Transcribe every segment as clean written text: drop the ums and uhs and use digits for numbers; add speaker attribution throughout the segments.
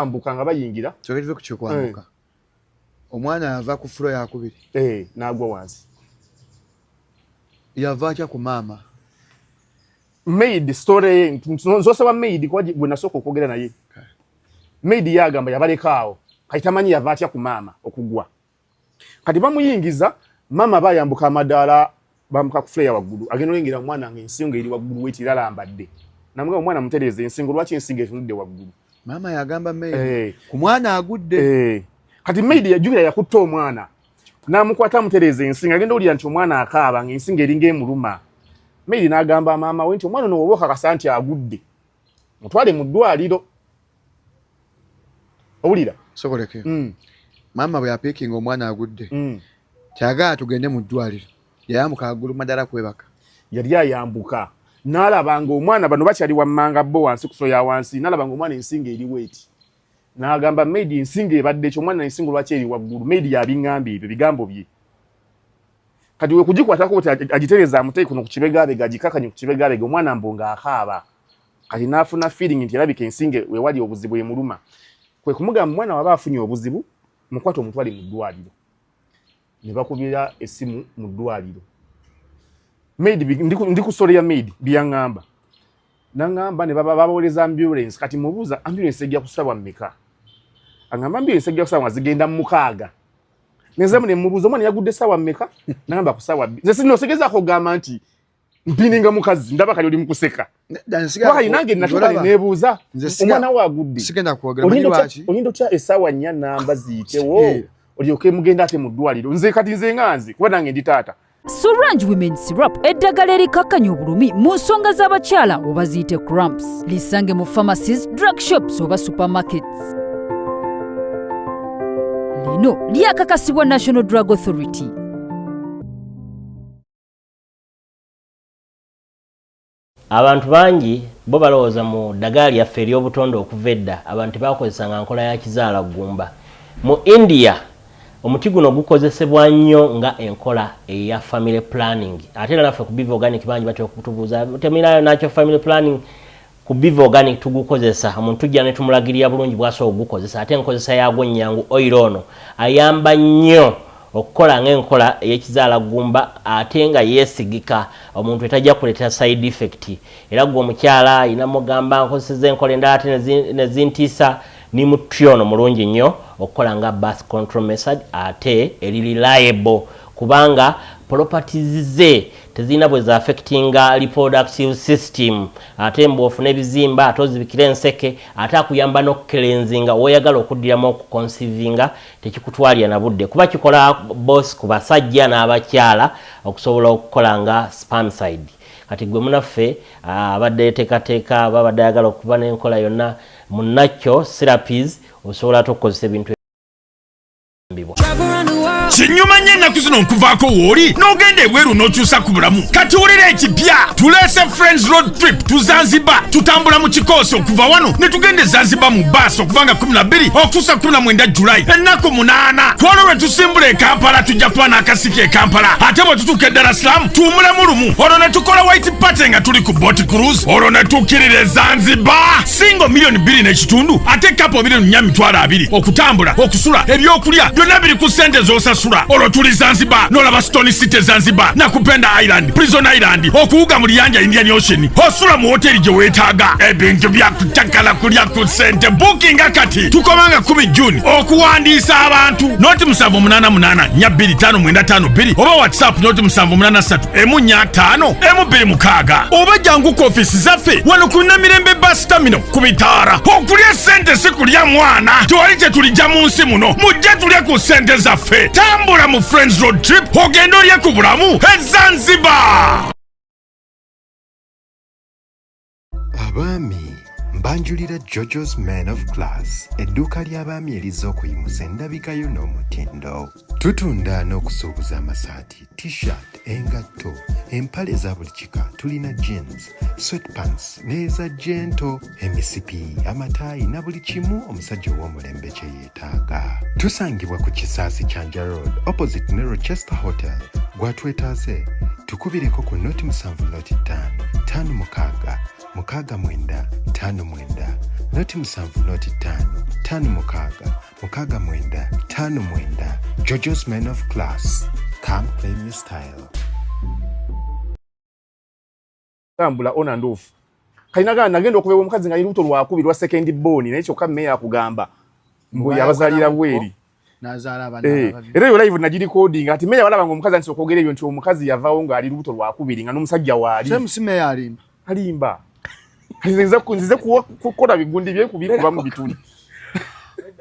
Speaker 1: ambuka nga bayingira
Speaker 2: kyogerize ku kyokwambuka omwana yava ku fulo yakubiri
Speaker 1: n'agwa wansi
Speaker 2: yava atya ku maama
Speaker 1: maid story nzosaba maid kwa bwe nasoko okwogera naye maid yagamba yabalekaawo kati tamanyi yava atya ku maama okugwa kati bamuyingiza maama bayambuka amadaala bamuka ku fulo ya waggulu agenda olengira omwana ng'ensingo eri waggulu wetira alambadde namuga omwana mutereeze ensingo lwaki ensingo etunudde waggulu
Speaker 2: maama yagamba maid ku mwana agudde
Speaker 1: kati maid yajulira yakutta omwana namukwata mutereeze ensingo agenda olira nti omwana akaaba ng'ensingo eringa emuluma maid n'agamba maama we nti omwana ono woboka kasa nti agudde mutwale mu ddwaliro owulira
Speaker 2: sokoleke maama bwe yapiikinga omwana agudde kyagala tugende mu ddwaliro yayambuka agulu madala kwebaka
Speaker 1: yali ayambuka n'alabanga omwana bano bakyali wammanga bo wansi ku ya wansi n'alabanga omwana ensingo eriwo eti n'agamba maid ensingo ebadde ekyo omwana ensingo lwaki eri waggulu maid yabiŋŋambye ebyo bigambo bye kati we kugikwatako oti agitereza amuteeke kuno ku kibegaabega agikakanye ku kibegaabega omwana mbonga akaaba kati n'afuna feeling nti erabika ensingo wewali obuzibu emuluma kwe kumugamba mwana waba afunye obuzibu mukwata omutwale mu ddwaliro ne bakubira essimu mu ddwaliro maid ndi ku story ya maid byaŋŋamba naŋŋamba ne babawoleza ambulance kati mubuuza ambulance ejja kusabwa mmeka aŋŋamba ambulance ejja kusabwa zigenda mu mukaaga neza mune mubuuza omwana yagudde sawa mmeka naŋŋamba kusawa nze sinosegezaako ogamba nti mpininga mukazi ndaba kali oli mukuseka wakayi nange natuka nebuuza omwana we agudde olinda otya essaawa 4 namba ziyitewo olyoke mugenda ate mu ddwaliro nze kati nze ŋŋanze kuba nange ndi taata
Speaker 3: Sorange Women Syrup eddagala erikakkanya obulumi mu nsonga z'abakyala oba ziyite cramps lisange mu pharmacies, drug shops oba supermarkets. Lino lyakakasibwa National Drug Authority.
Speaker 4: Abantu bangi bo balowooza mu ddagala lyaffe ery'obutonde okuva edda abantu bakozesanga nkola ya kizaala ggumba. Mu India omuti guno gukozesebwa nnyo nga enkola eya family planning. Ate era naffe ku Biva Organic bangi batya okutubuuza temirayo nakyo family planning ku Biva Organic tugukozesa. Omuntu tujja ne tumulagirira bulungi bw'asobola okugukozesa. Ate enkozesa yaagwo nnyangu oil ono ayamba nnyo okukola ng'enkola ey'ekizaala ggumba ate nga yeesigika omuntu etajja kuleetera side effect. Era gwe omukyala ayina mugamba nkozeseza enkola endala ate ne zintiisa ni mutyono mulungi nnyo okukola nga birth control method ate eri reliable kubanga properties ze tezina bwe za affectinga reproductive system ate mbofu n'ebizimba ate ozibikira enseke ate akuyamba n'okukelenzinga oyagala okuddiramu okuconcevinga tekikutwalira na budde kuba kikola boss ku basajja n'abakyala okusobola okukola nga spermicide. Kati gwe munaffe abadde yeteekateeka babadde ayagala okuba n'enkola yonna munakyo therapies osobola okukozesa ebintu ebibwa.
Speaker 5: Kinyuma nnyo ennaku zino nkuvaako wooli n'ogenda ebweru n'okyusa ku bulamu kati wulira ekipya tuleese Friends Road Trip tu Zanzibar tutambula mu kikoosi okuva wano ne tugenda Zanzibar mu baasi okuva nga 12 okutuusa 19 Julayi ennaku 8 twolwo lwe tusimbula e Kampala tujja kuba n'akasiki e Kampala ate bwe tutuuka e Dar es Salaam tuwumulemu lumu olwo ne tukola white party nga tuli ku boat cruise olwo ne tukkirira e Zanzibar singo $2.5 ate kapo $4.2 okutambula okusula ebyokulya byonna biri ku ssente z'osasula olwo tuli Zanzibar n'olaba Stone City Zanzibar Nakupenda Island Prison Island okuwuga mu Liyanja Indian Ocean osula mu hoteli gye weetaaga ebintu byakutakala kulya ku ssente booking akati tukomanga 10 June okuwandiisa abantu noti 78842592 oba WhatsApp noti 7883 oba jangu ku office zaffe wano ku Namirembe bus terminal ku Bitaara okulya ssente si kulya mwana tewali kye tulijja mu nsi muno mujje tulye ku ssente zaffe tambula mu Friends Road Trip ogenda olye ku bulamu e Zanzibar.
Speaker 6: Abaami mbanjulira Jojo's Man of Class edduuka ly'abaami eriza okuyimusa endabikayo n'omutindo. Tutunda n'okusuubuza amasaati, t-shirt, engatto, empale za buli kika, tulina jeans, sweatpants n'eza gento, emisipi, amataayi na buli kimu omusajja ow'omulembe kye yeetaaga. Tusangibwa ku Kisaasi Kyanja Road opposite ne Rochester Hotel. Gwatwetaaze tukubireko ku noti 7 noti 5 5 mukaaga 695 noti 7 noti 5 Jojo's Men of Class. Come claim your style.
Speaker 1: Tambula on and off. Kainaga nagenda okubewa omukazi nga yiruto lwakubiri lwa second born naye kyokka meya akugamba mbu yabazalira bweri
Speaker 2: nazala abana
Speaker 1: era yo live najiri coding ati meya walaba ngo omukazi anti okogera ebyo nti omukazi yavaawo nga ali lubuto lwakubiri nga n'omusajja waali
Speaker 2: same simeya alimba
Speaker 1: nzize kukola bigundi bye kubikuba mu bituli.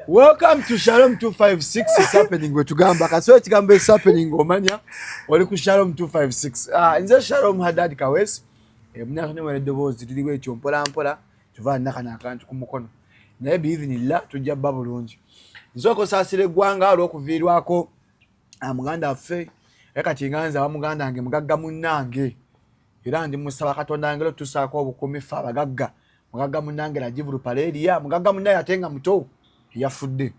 Speaker 2: Welcome to Shalom 256 is happening we tugamba kaso ekigambo is happening omanya oli ku Shalom 256 nze Shalom Hadad Kawes mnaka ne wale dobozi tuliwe chompola mpola tuva naka na akantu ku mukono naye biivinilla tujja babulungi nzoko sasire gwanga alokuvirwako amuganda affe ekati nganza bamuganda nge mugagga munnange era ndi musaba katonda ngelo tusaako obukumi fa abagagga mugagga munnange Rajivu Paleria mugagga munnaye atenga muto yafudde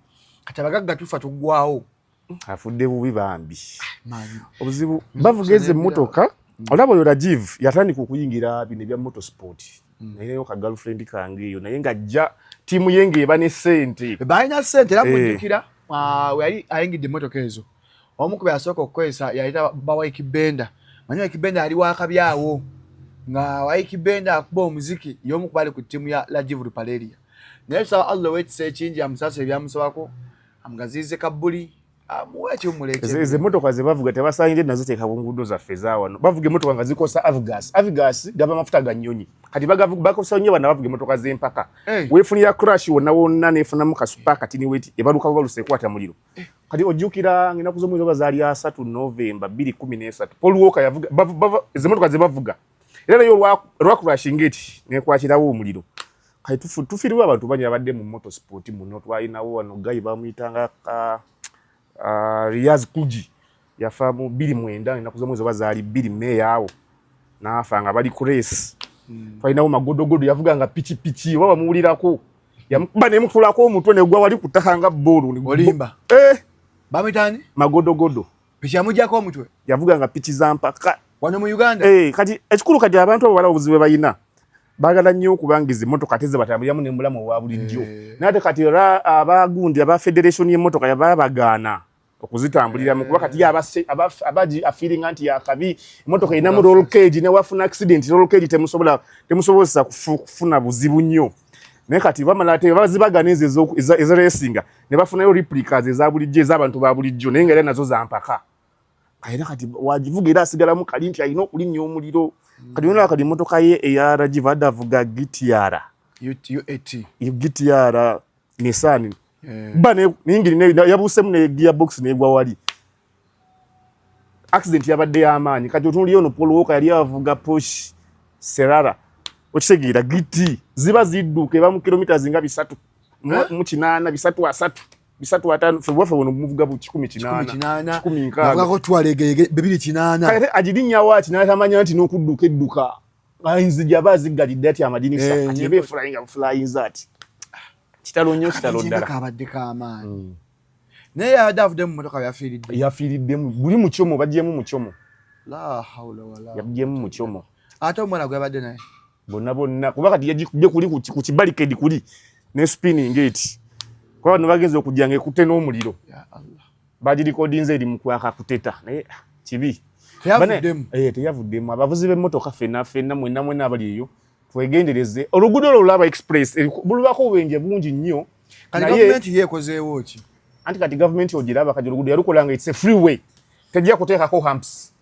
Speaker 2: kati abagagga tufa tugwawo
Speaker 1: afudde bubi bambi obuzibu bavugeze motoka olabo yo Rajivu yatandika okuyingira bino bya motorsport naye yo ka girlfriend kange yo naye ngajja timu yenge eba ne sente
Speaker 2: bayina sente era kujukira we ayingidde motoka ezo omukube asoko kwesa yalita bawaiki benda manyo ikibenda ali wakabyawo nga waiki benda akuba omuziki yomukubali ku timu ya Rajivu Paleria naye sa Allah wait say change amusase byamusabako amgazize kabuli amuwache umuleke
Speaker 1: ze motoka ze bavuga tebasayinde nazo teka bungudo za feza wano bavuge motoka nga zikosa avgas gaba mafuta ga nyonyi kati bagavuga bakosa nyo bana bavuge motoka ze mpaka wefunira crash wona nefuna mu kasupa kati ni wait ebaluka baluse kwata muliro kati ojukira ngina kuzomwizo bazali ya 3 November 2013 Paul Walker yavuga ze motoka ze bavuga era yo rwa crashing gate ne kwakirawo omuliro kati tufiriwa abantu banya badde mu motorsport muno twalinawo wano gayi bamuyitanga Riaz Kuji yafa mu 2009 nakuzomwezo bazali 2 meya awo nafa nga bali ku race twalinawo magodogodo yavuga nga pichi baba muwulirako yamukuba ne mutulako omutwe ne gwa wali kutakanga bolu ni
Speaker 2: olimba bamitani
Speaker 1: magodogodo
Speaker 2: pichi amujako omutwe
Speaker 1: yavuga nga pichi zampaka
Speaker 2: wano mu Uganda
Speaker 1: kati ekikulu kati abantu abo bala obuzibe bayina bagala nnyo okubangiza emmotoka teze batambuliramu n'emulamu wa bulijjo nate kati abagundi aba federation y'emmotoka yababagaana okuzitambuliramu kuba kati abaji afiringa nti yakabi emmotoka inamu roll cage ne wafuna accident roll cage temusobozesa kufuna buzibu nnyo naye kati bamala ate bazibagana ezo racinga ne bafunayo replicas eza bulijjo ez'abantu ba bulijjo naye nga era nazo zampaka kayina kati wagivuga era asigalamu kali nti alina okulinnya omuliro kati yona kali motoka ye eya Rajivu adavuga GTR GTR Nissan bane ningiri ne yabuse mu gearbox ne gwa wali accident yabadde y'amaanyi kati otunuli ono Paul Walker yali avuga Porsche Serrara okisegira GT ziba zidduka eba mu kilometers nga 3 mu 8 3 febuwafe wono muvuga bu 18
Speaker 2: avuga ko twalegege 208
Speaker 1: kale ajidinya wati natamanya nti n'okudduka edduka ayinzija bazigalidde ati amadinisa ati ebe flying that kitalo nnyo kitalo ddala
Speaker 2: kabadde kamaanyi naye yadavude mu motoka
Speaker 1: yafiiridde buli mu kyomo bajjemu mu kyomo
Speaker 2: la hawla wala
Speaker 1: yabjemu mu kyomo
Speaker 2: ate omwana gwe yabadde naye
Speaker 1: bonna kuba kati yajikubye kuli ku kibarikedi kuli ne spinning gate kwa bano bagenze okujjanga ekute n'omuliro
Speaker 2: ya Allah
Speaker 1: bagirikodinze eri mu kwaka kuteta naye kibi teyavuddemu abavuzi b'emmotoka fenna mwenna abali eyo twegendereze oluguudo olwo olaba express bulubako obwenje bungi nnyo
Speaker 2: kati gavumenti yeekozeewo ki
Speaker 1: anti kati gavumenti ogiraba kati oluguudo yalukola nga it's a freeway tejja kuteekako humps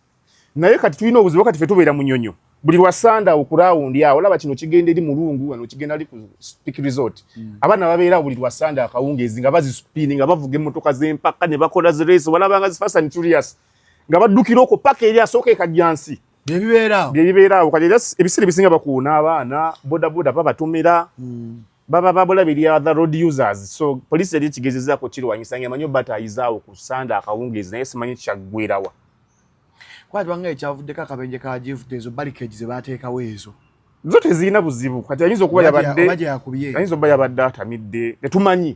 Speaker 1: naye kati tulina obuzibu kati fe tubeera mu nnyonyo buli lwasanda okurawundi awo olaba kino kigenda eri mulungu wano kigenda ali ku Peak Resort abaana babeera buli lwasanda akawungeezi nga bazispini nga bavuga emmotoka z'empaka ne bakola zirace walaba nga zifast and furious nga baddukira okwo paka eri asooka ekajjansi byebibeeraawo kati ebiseera ebisinga bakuuna abaana bodaboda babatumira baba babulabirira other road users so police yali kigezezaako kirwanyisa nga manyo batayizaawo ku sanda akawungeezi naye simanyi kyaggwerawa
Speaker 2: kwati wange ekyavuddeko akabenje ka gift ezo barricades ze baateekawo ezo
Speaker 1: zo tezirina buzibu kati ayinza okuba yabadde atamidde tetumanyi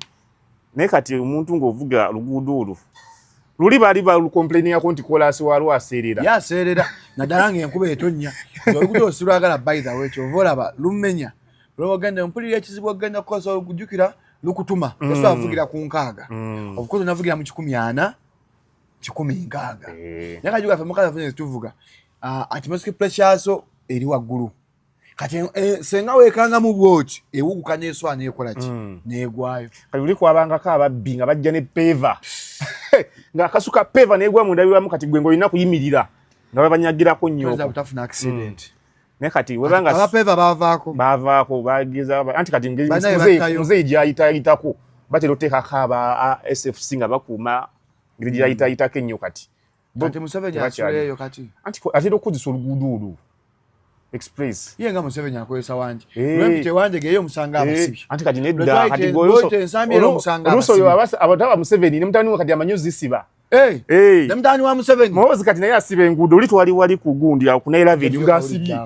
Speaker 1: naye kati omuntu ng'ovuga luguudo olwo luli bali ba complain ya konti kola si walwa aserera
Speaker 2: ya serera nadala ng'enkuba etonnya okuto osirwagala by the way kyovolaba lumenya lwogenda mpulira ekizibu ogenda kukosa okujjukira lukutuma eso avugira ku nkaaga obukozi navugira mu 100 160 nyakajuga fe mukaza fune tuvuga atmospheric pressure so eri waggulu kati senga wekanga mu bwoti ewuguka n'eswa n'ekola ki n'egwayo
Speaker 1: kali uli kwabangako ababbi nga bajja ne peva nga akasuka peva n'egwa mu ndabiramu kati gwe ng'olina kuyimirira nga babanyagirako nnyo
Speaker 2: utafuna accident
Speaker 1: ne kati webanga
Speaker 2: abapeva
Speaker 1: bavaako bageza anti kati muzeyi gyayitayitako batera oteekako aba SFC nga bakuuma ngeri gyayitayitako ennyo kati
Speaker 2: Museveni asuleeyo kati
Speaker 1: anti atera okukozesa oluguudo olwo express
Speaker 2: ye nga Museveni akozesa wangi lwempite wange geyo omusanga abasibi
Speaker 1: anti kati nedda kati oluso oyo abataba Museveni ne mutani kati amanyo zisiba
Speaker 2: ne mutani wa Museveni
Speaker 1: Mozi kati naye asiba enguudo oli twali wali ku gundi awo ku Nairobi nga asibye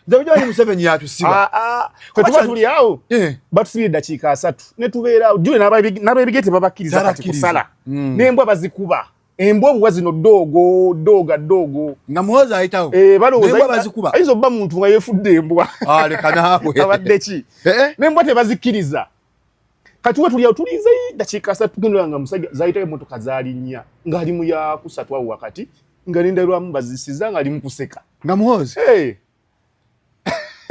Speaker 2: nze Museveni yatusiba
Speaker 1: kwetuba tuli awo batusibye eddakiika 3 ne tubeera awo jule n'abebigete babakkiriza kati kusala n'embwa bazikuba embwa obwa zino dogo
Speaker 2: nga muhoza ayitawo
Speaker 1: balowooza
Speaker 2: bazikuba
Speaker 1: ayinza obba muntu nga yeefudde embwa
Speaker 2: leka naawe
Speaker 1: abadde ki n'embwa tebazikkiriza kati we tuli awo tulize eddakiika 3 tugendera nga musajja zayitayo emmotoka zalinnya ng'ali mu yakusatu awo wakati nga nendairwamu bazisiza ng'ali mu kuseka
Speaker 2: nga muhoza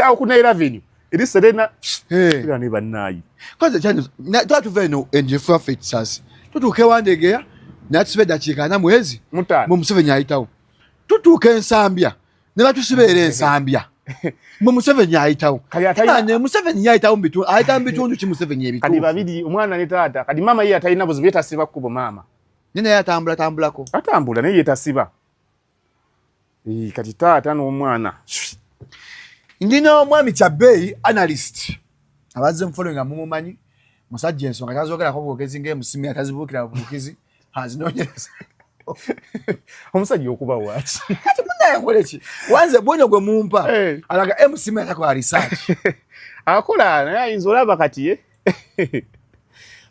Speaker 1: awo ku Nile Avenue eri Serena era ne bannaayi
Speaker 2: koze cyane twatuva eno enjefu affe kisasi tutuuke wandegeya natusiba eddakiika 4 mwezi mu Museveni ayitawo tutuuka ensambya ne batusibeera ensambya mu Museveni ayitawo ne Museveni yayitawo ayita mu bitundu ki Museveni ebituufu
Speaker 1: kadi babiri omwana ne taata kadi mama ye atalina buzibu yetasiba kkubo maama
Speaker 2: nene yatambulako
Speaker 1: atambula naye yetasiba kati taata n'omwana
Speaker 2: ndina omwami Kyabeeyi analyst abazze mufolo nga mumumanyi musajja ensonga tazogerako bwogezi ng'emusimu atazibuukira bubuukizi azinonyereza
Speaker 1: omusajja okuba waki
Speaker 2: kati munayangoleki wanze bwono gwe mumpa alaga emusimu atakola research
Speaker 1: akola naye ayinza olaba kati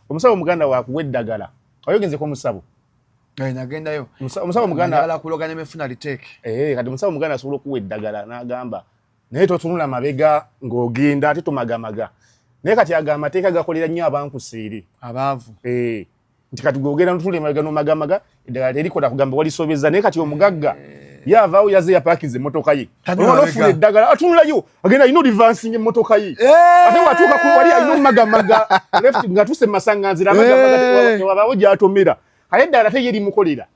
Speaker 1: omusabo omuganda wakuwa eddagala oyogenzeko omusabo
Speaker 2: nagendayo
Speaker 1: omusabo omuganda
Speaker 2: kulogana emefuna liteke
Speaker 1: kati omusabo omuganda asobola okuwa eddagala n'agamba naye totunula mabega ng'ogenda ate tomagamaga naye kati agamba amateeka gakolera nnyo abankusiiri
Speaker 2: abaavu
Speaker 1: nti kati gwogenda notule mabega n'omagamaga eddagala terikola kugamba walisobeza naye kati omugagga yavaawo yaze yapaakinze emmotoka ye olwafuna eddagala atunulayo agenda alina olivansinga emmotoka ye ate watuuka wali alina omumagamaga nga tuse mumasanganzira amagamaga wabaawo gy'atomera kale eddagala te ye limukolera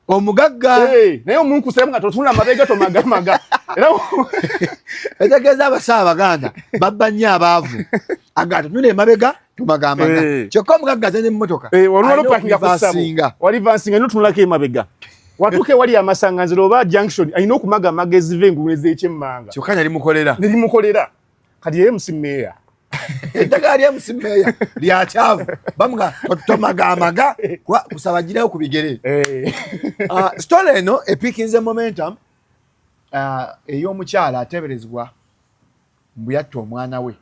Speaker 2: omugagga
Speaker 1: naye omunkusemu nga totunula mabega tomagamaga era
Speaker 2: etegeeza abasaabaganda babba nnyo abaavu aga tunula emabega tumagamaga kyokka omugagga aze n'emmotoka
Speaker 1: walivansinga notunulako emabega watuuke wali amasanganziro oba junction alina okumagamaga eziva engulu ez'ekyemmanga
Speaker 2: kyokka nelimukolera
Speaker 1: kati ye musimeeya
Speaker 2: eddagala lya musimeeya lyakyavu bamuga tomagamaga kusabagireyo ku bigere story eno epikinze momentum ey'omukyala ateeberezebwa mbu yatta omwana we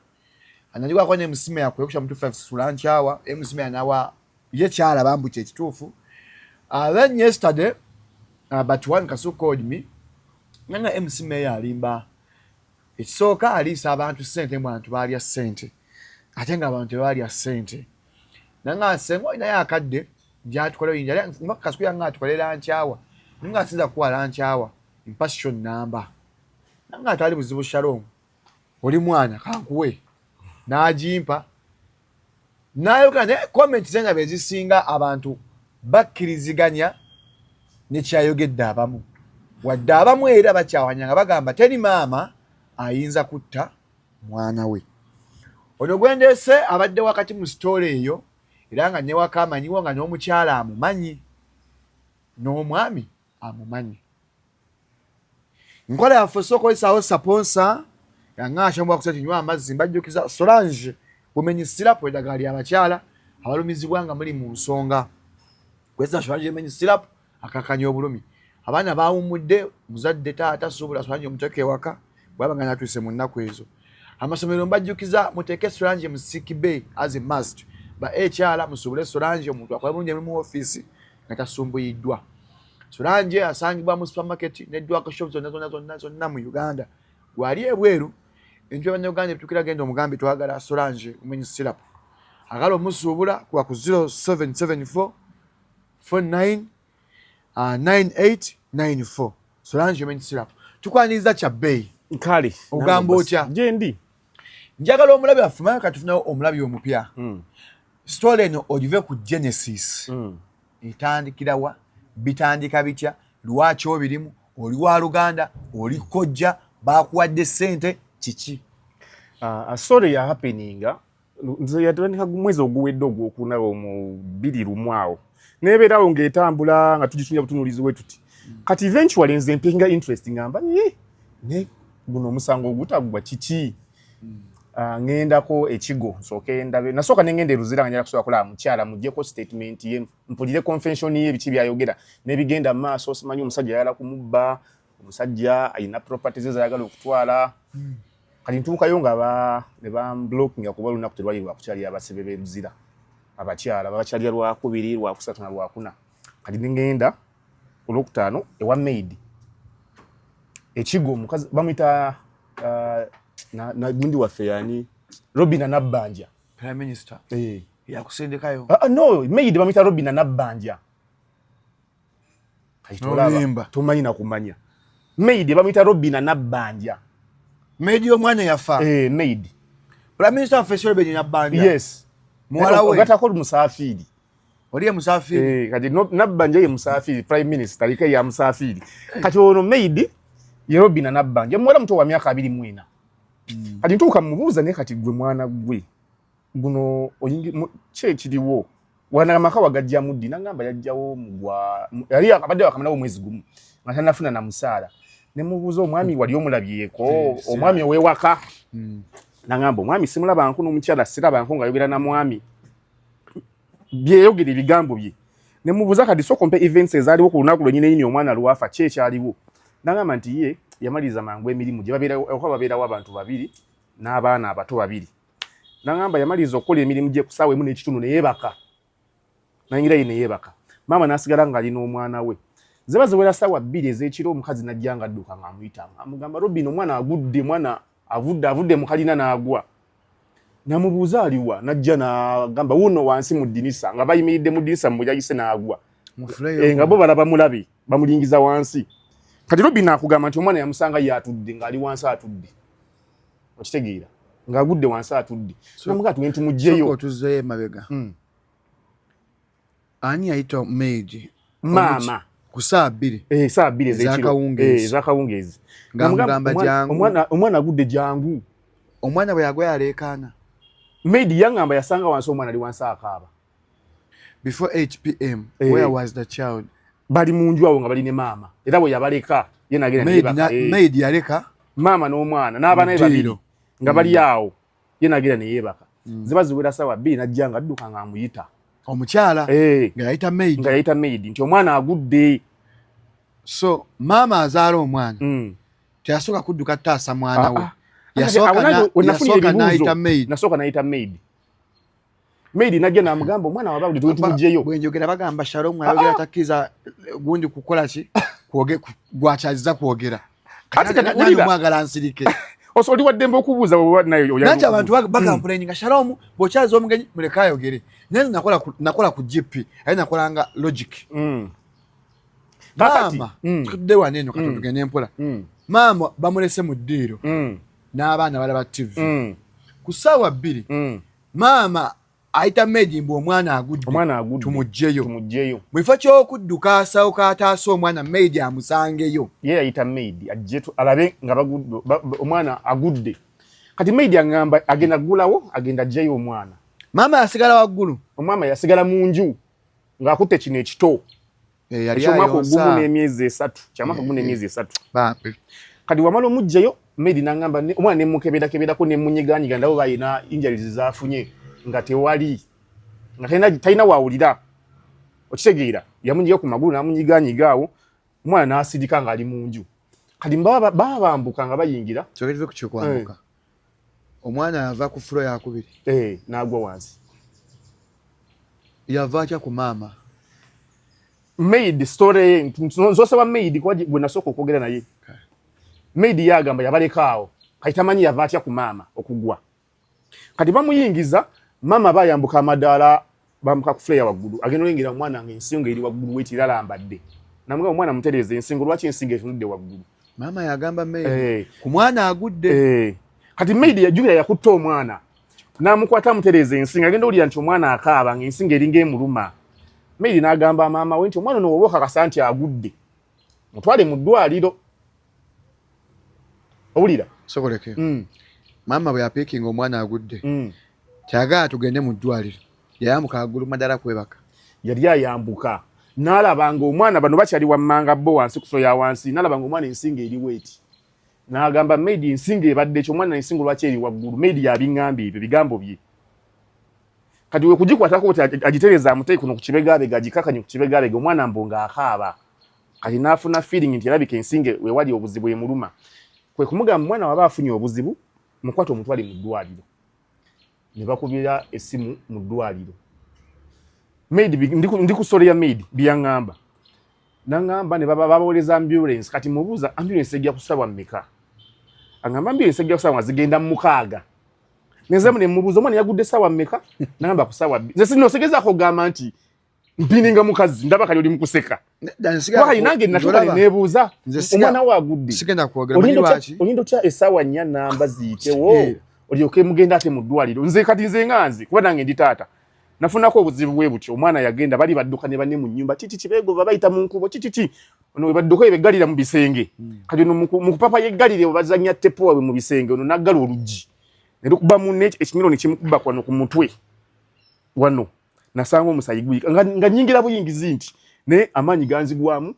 Speaker 2: anajibwako ne musimeeya kwekusha mu 25 sulankyawa musimeeya nawa ye kyala bambuka ekituufu then yesterday but one Kasu called me nanga musimeeya alimba ekisooka aliisa abantu ssente mu bantu baalya ssente ate nga abantu tebalya ssente nanga sengo naye akadde gyatukola oyinja Kasu yanga atukolera nkyawa nanga asinza kuwa lankyawa impassion number nanga atali buzibu Shalom oli mwana kankuwe n'agimpa nayoka ne comment zenga bezisinga abantu bakkiriziganya ne kyayogedde abamu wadde abamu era bakyawanyanga bagamba teri maama ayinza kutta mwana we ono gwendese abadde wakati mu story eyo era nga ne wakamanyiwo nga n'omukyala amumanyi n'omwami amumanyi nkola yaffe sokolesawo saponsa yangaashambwa kusati nywa amazzi mbajjukiza Solange bumenyi sirapu eddagala ly'abakyala abalumizibwa nga muli mu nsonga kweza Solange bumenyi sirapu akakanya obulumi abaana baawumudde muzadde taata suubula Solange muteeke ewaka bwaba nga natuuse mu nnaku ezo amasomero mbajjukiza muteeke Solange mu Sick Bay as a must ba ekyala musuubule Solange omuntu akola bulungi mu ofiisi nga tasumbuyiddwa. Solange asangibwa mu supermarket n'eddwako shop zonna mu Uganda. Gwali ebweru enju y'Abannayuganda ebitukira genda omugambi twagala Solange umenyi syrup. Agala omusuubula kuba ku 0774 49 9894. Solange umenyi syrup. Tukwaniriza kya bbeeyi.
Speaker 1: Kale
Speaker 2: Ogamba otya?
Speaker 1: Gyendi.
Speaker 2: Njagala omulabi afuma katufunayo omulabi omupya. Story eno olive ku Genesis. Etandikira wa? Bitandika bitya? Lwaki obirimu? Oli wa Luganda? Oli kojja? Bakuwadde ssente? Kiki?
Speaker 1: A story ya happeninga nze yatandika mwezi oguwedde ogwokuna mu 20 awo. Nebeerawo ng'etambula nga tugitunya butunulizi bwe tuti. Kati eventually nze mpinga interesting ngamba ne guno omusango ogutagwa kiki? Ngendako ekigo nsooke ndabe nasooka nengende Luzira nga njala kusobola kola mukyala mujjeko statement ye mpulire convention ye biki byayogera nebigenda mu maaso simanyi omusajja yayala kumubba omusajja ayina properties ezayagala okutwala kati ntuukayo nga ne bamblockinga kuba lunaku terwali lwakukyali abasibe b'e Luzira abakyala babakyalira lwakubiri lwakusatu na lwakuna kati nengenda olwokutaano ewa maid ekigo omukazi bamuyita na gundi waffe yani Robina Nabbanja
Speaker 2: Prime Minister. Yakusindikayo.
Speaker 1: No, maid bamuyita Robina Nabbanja.
Speaker 2: Nolimba.
Speaker 1: Tumanyi na kumanya. Maid bamuyita Robina Nabbanja.
Speaker 2: Maid y'omwana yafa.
Speaker 1: Maid.
Speaker 2: Prime Minister official Robina Nabbanja.
Speaker 1: Yes.
Speaker 2: Mwala we.
Speaker 1: Ogata ko musafiri.
Speaker 2: Oli musafiri.
Speaker 1: Kati Nabbanja ye musafiri Prime Minister like ya musafiri. Kati ono maid ye Robina Nabbanja mwala mtu wa miaka 24. Kati ntuuka mubuuza ne kati gwe mwana gwe guno oyingi kyekiriwo wana amaka wagajja muddi nangamba yajjawo mugwa yali akabadde wakamanawo mwezi gumu nga tanafuna na musaala ne mubuuza omwami wali omulabyeko omwami owewaka nangamba omwami simulaba nkuno omukyala siraba nkunga ayogera na mwami byeyogera ebigambo bye ne mubuuza kati sokompe events ezaaliwo ku lunaku lwenyine yini omwana lwafa kyekyaliwo nangamba nti ye yamaliza mangu emirimu gye babeerawo abantu babiri n'abaana abato babiri nangamba yamaliza okukola emirimu gye kusaawa emu n'ekitundu ne yeebaka nayingira ye ne yeebaka maama n'asigala nga alina omwana we ziba ziwera ssaawa 2 ez'ekiro omukazi najja nga adduka ng'amuyita amugamba Robin omwana agudde mwana avudde mu kalina n'agwa namubuuza aliwa najja n'agamba wuno wansi mu ddinisa nga bayimiridde mu ddinisa mu bujagise n'agwa nga bo balaba mulabe bamulingiza wansi kati Robin akugamba nti omwana yamusanga yatudde ng'ali wansi atudde okitegeera ng'agudde wansi atudde namugaa tugende tumugjeyo
Speaker 2: soko tuzeeyo emabega ani yayita maid
Speaker 1: maama
Speaker 2: ku saa 2
Speaker 1: saa 2 ez'ekiro ez'akawungeezi
Speaker 2: ng'amugamba jangu
Speaker 1: omwana agudde jangu
Speaker 2: omwana bwe yagwa yaleekaana
Speaker 1: maid yangamba yasanga wansi omwana ali wansi akaaba
Speaker 2: before 8 p.m. Where was the child?
Speaker 1: Bali mu nju awo nga bali ne maama era bwe yabaleka ye nagenda
Speaker 2: maid yaleka
Speaker 1: maama n'omwana n'abaana be babiri nga bali awo ye nagenda ne yeebaka ziba ziwera ssaawa 2 najja nga adduka ng'amuyita
Speaker 2: omukyala nga yayita maid
Speaker 1: nti omwana agudde
Speaker 2: so maama azaala omwana teyasooka kudduka taasa mwana we yasooka
Speaker 1: n'ayita maid najja n'amugamba omwana wabagudde tutumugjeyo
Speaker 2: bwe njogera bagamba Shalom ayogera takkiriza gundi kukola ki gwakyaziza kwogera kati mwagala nsirike
Speaker 1: osoli waddembe okubuuza
Speaker 2: nanti abantu bakampulayinga Shalom bw'okyaza omugenyi muleka ayogere naye nakola ku GP aye nakolanga logic maama tudde wano eno kati tugende empola maama bamulese mu ddiiro n'abaana balaba TV ku ssaawa 2 maama ayita maid mbu omwana agudde tumugjeyo mu kifo ky'okudduka asawuka ataasa omwana maid amusangeyo
Speaker 1: ye yayita maid ajje alabe nga omwana agudde kati maid agamba agenda gulawo agenda ajjayo omwana
Speaker 2: maama yasigala waggulu
Speaker 1: omwama yasigala mu nju ng'akutte kino ekito ekyomwaka ogumu n'emyezi 3 kati wamala omugjayo maid n'agamba omwana nemukebedakeberako nemunyiganyiga ndabo bayina injuries zaafunye nga tewali nga talina waawulira okitegeera yamunyiga ku magulu n'amunyiganyiga awo omwana n'asirika ng'ali mu nju kati bambuka nga bayingira
Speaker 2: kyogerive ku kyokwambuka omwana yava ku fulo yakubiri
Speaker 1: n'agwa wansi
Speaker 2: yava atya ku maama
Speaker 1: maid story nzosaba maid kwaje bwe nasoko okogera naye maid yagamba yabalekaawo kaitamanyi yava atya ku maama okugwa kati bamuyingiza mama bayambuka amadala bamuka ku flyer waggulu agenda olingira omwana ng'ensingo eri waggulu wetirala mbadde namuga omwana mutereze ensingo lwaki ensingo etunudde waggulu
Speaker 2: mama yagamba maid ku mwana agudde
Speaker 1: kati maid yajukira yakutta omwana namukwata mutereze ensingo agenda olira nti omwana akaaba ng'ensingo eringa emuluma maid n'agamba maama we nti omwana ono woboka kasa nti agudde mutwale mu ddwaliro owulira
Speaker 2: sokoleke mama bwe yapiikinga omwana agudde kyagala tugende mu ddwaliro yayambuka agulu madala kwebaka
Speaker 1: yali ayambuka n'alabanga omwana bano bakyali wammanga bo wansi kusoya wansi n'alabanga omwana ensingo eriwo eti n'agamba maid ensingo ebadde ekyo omwana ensingo lwaki eri waggulu maid yabiŋŋambye ebyo bigambo bye kati we kugikwatako oti agitereza amuteeke kuno ku kibegabega agikakanye ku kibegabega omwana mbo ng'akaaba kati n'afuna feeling nti erabika ensingo wewali obuzibu emuluma kwe kumugamba omwana waba afunye obuzibu mukwata omutwale mu ddwaliro ne bakubira essimu mu ddwaliro maid ndi ku story ya maid byaŋŋamba naŋŋamba ne babawoleza ambulance kati mubuuza ambulance ejja kusabwa mmeka aŋŋamba ambulance ejja kusabwa zigenda mu 6 nezemu ne mubuuza omwana yagudde ssaawa mmeka naŋŋamba ku ssaawa 2 nze sinosegezaako ogamba nti mpininga mukazi ndaba kali oli mu kuseka wayi nange natuka nebuuza omwana we agudde olinda otya essaawa 4 namba ziyitewo olyoke mugenda ate mu ddwaliro nze kati nze nganze kuba nange ndi taata nafunako obuzibu bwe butyo omwana yagenda bali badduka ne banne mu nnyumba titi kibegova bayita mu nkubo titi ono badduka ebeggalira mu bisenge kati ono mu kupapa yeggalire bazanya tepo wawe mu bisenge ono naggala oluggi ne lukuba munne ekinyiro ne kimukuba kwano ku mutwe wano nasanga omusayi gwika nga nyingira buyingizi nti ne amaanyi ganzigwamu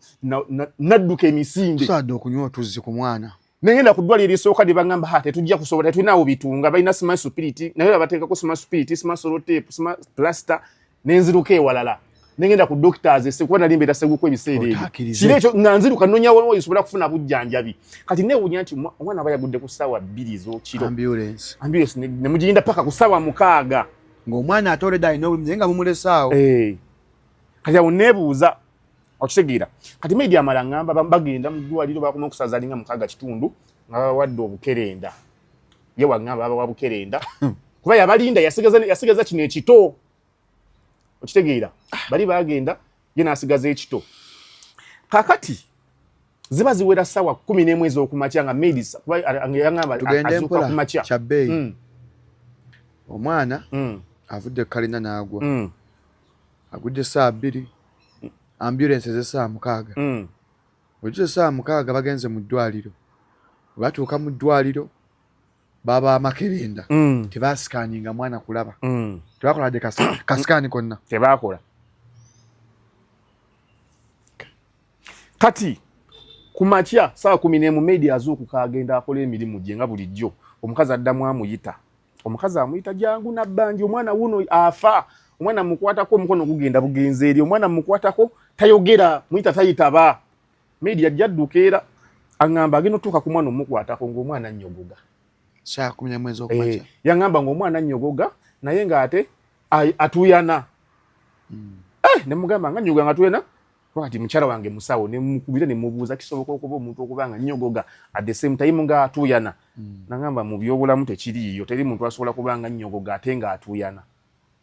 Speaker 1: nadduka emisinde
Speaker 2: sadde okunywa otuzzi ku mwana
Speaker 1: nengenda ku ddwaliro erisooka ne baŋŋamba hate tujja kusobola tulinawo bitunga balina smart spirit naye babateekako smart spirit smart solotape smart plaster nenziruka ewalala nengenda ku doctors kuba nali mbeera seguko ebiseera ebyo kiri ekyo nga nziruka nonya waliwo yisobola kufuna bujjanjabi kati neewunya nti omwana aba yagudde ku ssaawa 2 z'okiro ambulance ne mugiyinda paka ku ssaawa 6
Speaker 2: ng'omwana atooledde alina obulumi naye nga mumulesaawo
Speaker 1: kati awo neebuuza okitegeera kati maid amala ŋŋamba bagenda mu ddwaliro bakoma okusaza alinga 6 kitundu nga bawadde obukerenda ye waŋŋamba baba wa bukerenda kuba yabalinda yasigaza kino ekito okitegeera bali bagenda ye n'asigaza ekito kakati ziba ziwera ssaawa 11 ez'okumakya nga maid yaŋŋamba azuuka ku makya
Speaker 2: kyabbeeyi omwana avudde kalina n'agwa agudde ssaawa 2 ambulance z'essaawa 6 bwegise essaawa 6 bagenze mu ddwaliro batuuka mu ddwaliro baba amakerenda tebasikaninga mwana kulaba tebakola wadde kasikaani konna
Speaker 1: tebakola kati ku makya ssaawa 11 maid azuukuka agenda akola emirimu gye nga bulijjo omukazi addamu amuyita omukazi amuyita jangu nabbanja omwana wuno afa omwana mukwatako omukono gugenda bugenze eri omwana mukwatako tayogera muyita tayitaba maid yajja adduka era aŋŋamba agenda otuuka ku mwana omukwatako ng'omwana nnyogoga
Speaker 2: saa 11 ez'okumakya
Speaker 1: yaŋŋamba ng'omwana nnyogoga naye ng'ate atuyana ne mugamba nga nnyogoga nga atuyana kati mukyala wange musawo ne mukubira ne mubuuza kisoboka okuba omuntu okuba nga nnyogoga at the same time nga atuyana naŋŋamba mu byobulamu tekiriiyo teri muntu asobola kuba nga nnyogoga ate nga atuyana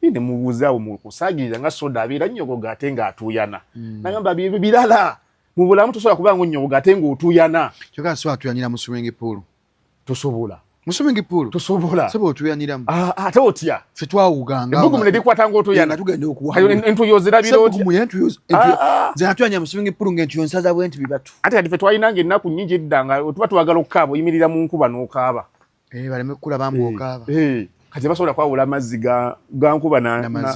Speaker 1: ne mubuuzaawo mukusaagirira nga soda abeera nnyogoga ate nga atuyana naŋŋamba bye birala mu bulamu tosobola kuba nga nnyogoga ate ng'otuyana
Speaker 2: kyokka so atuyanira mu swimming pool
Speaker 1: tosobola
Speaker 2: mu swimming pool
Speaker 1: tosobola
Speaker 2: sobola otuyaniramu
Speaker 1: ate otya
Speaker 2: ffe twawuganga
Speaker 1: ebbugumu ne likwata ng'otuyana
Speaker 2: tugenda okuwa
Speaker 1: entuyo zirabira otya
Speaker 2: nze natuyanira mu swimming pool ng'entuyo nsaza bwe nti bibatu
Speaker 1: ate kati ffe twalinanga ennaku nnyingi edda nga tuba twagala okukaaba oyimirira mu nkuba n'okaaba
Speaker 2: baleme kukulabamu okaaba
Speaker 1: kati basobola kwawula amazzi ga nkuba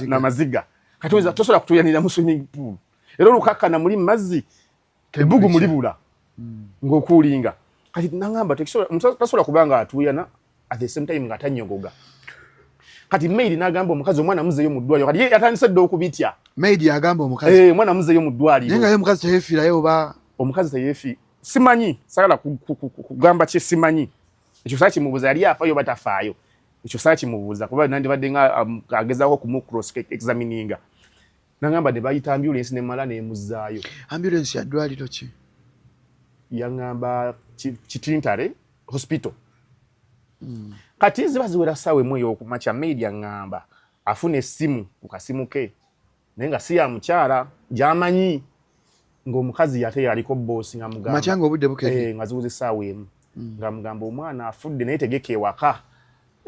Speaker 1: n'amaziga kati tosobola kutuyanira mu swimming pool era olukakkana muli mu mazzi ebbugumu libula ng'okuulinga kati naŋŋamba tasobola kuba nga atuyana at the same time nga tanyogoga kati maid n'agamba omukazi omwana muzeeyo mu ddwaliro kati ye yatandise dda okubitya
Speaker 2: maid yagamba omukazi
Speaker 1: omwana muzeeyo mu ddwaliro
Speaker 2: naye nga ye omukazi teyeefiirayo oba
Speaker 1: omukazi teyeefi simanyi sagala kugamba kye simanyi ekyo saa kimubuuza yali afaayo oba tafaayo ekyo saa kimubuuza kuba nandibadde nga agezaako kumu cross examininga nangamba ne bayita ambulance ne mala ne muzaayo.
Speaker 2: Ambulance ya ddwaliro ki?
Speaker 1: Yangamba Kitintale hospital. Kati ziba ziwera sawe mweyo okumacha media ngamba afune essimu ku kasimu ke naye nga si ya mukyala gy'amanyi ng'omukazi yate yaliko boss nga mugamba
Speaker 2: machanga obudde buke
Speaker 1: nga ziwuze sawe emu nga mugamba omwana afudde naye tegeke waka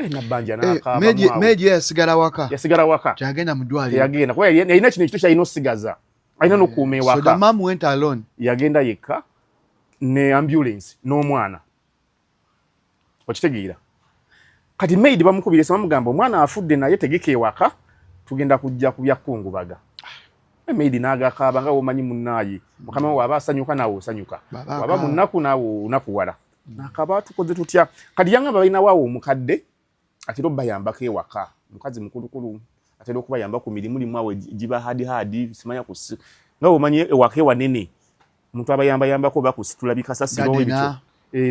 Speaker 1: nabbanja n'akaaba
Speaker 2: media yasigala waka kyagenda mu ddwaliro
Speaker 1: yagenda kuba yalina kino ekitu kyalina osigaza alina n'okuuma ewaka.
Speaker 2: So the mom went alone.
Speaker 1: Yagenda yekka ne ambulance n'omwana okitegeera. Kati maid bamukubire sama mugamba omwana afudde naye tegeke ewaka tugenda kujja kubya kungubaga. Maid n'agakaaba nga womanyi munnaayi mukama we aba asanyuka nawe osanyuka waba munnaku nawe onakuwala nakaba tukoze tutya. Kati yangamba balina waawo omukadde atera obbayambako ewaka mukazi mukulukulu atera okubayamba ku mirimu limu awo giba hadi simanya kusi nga womanyi ewaka ewanene omuntu abayambayambako bakusitula bikasasiro ebityo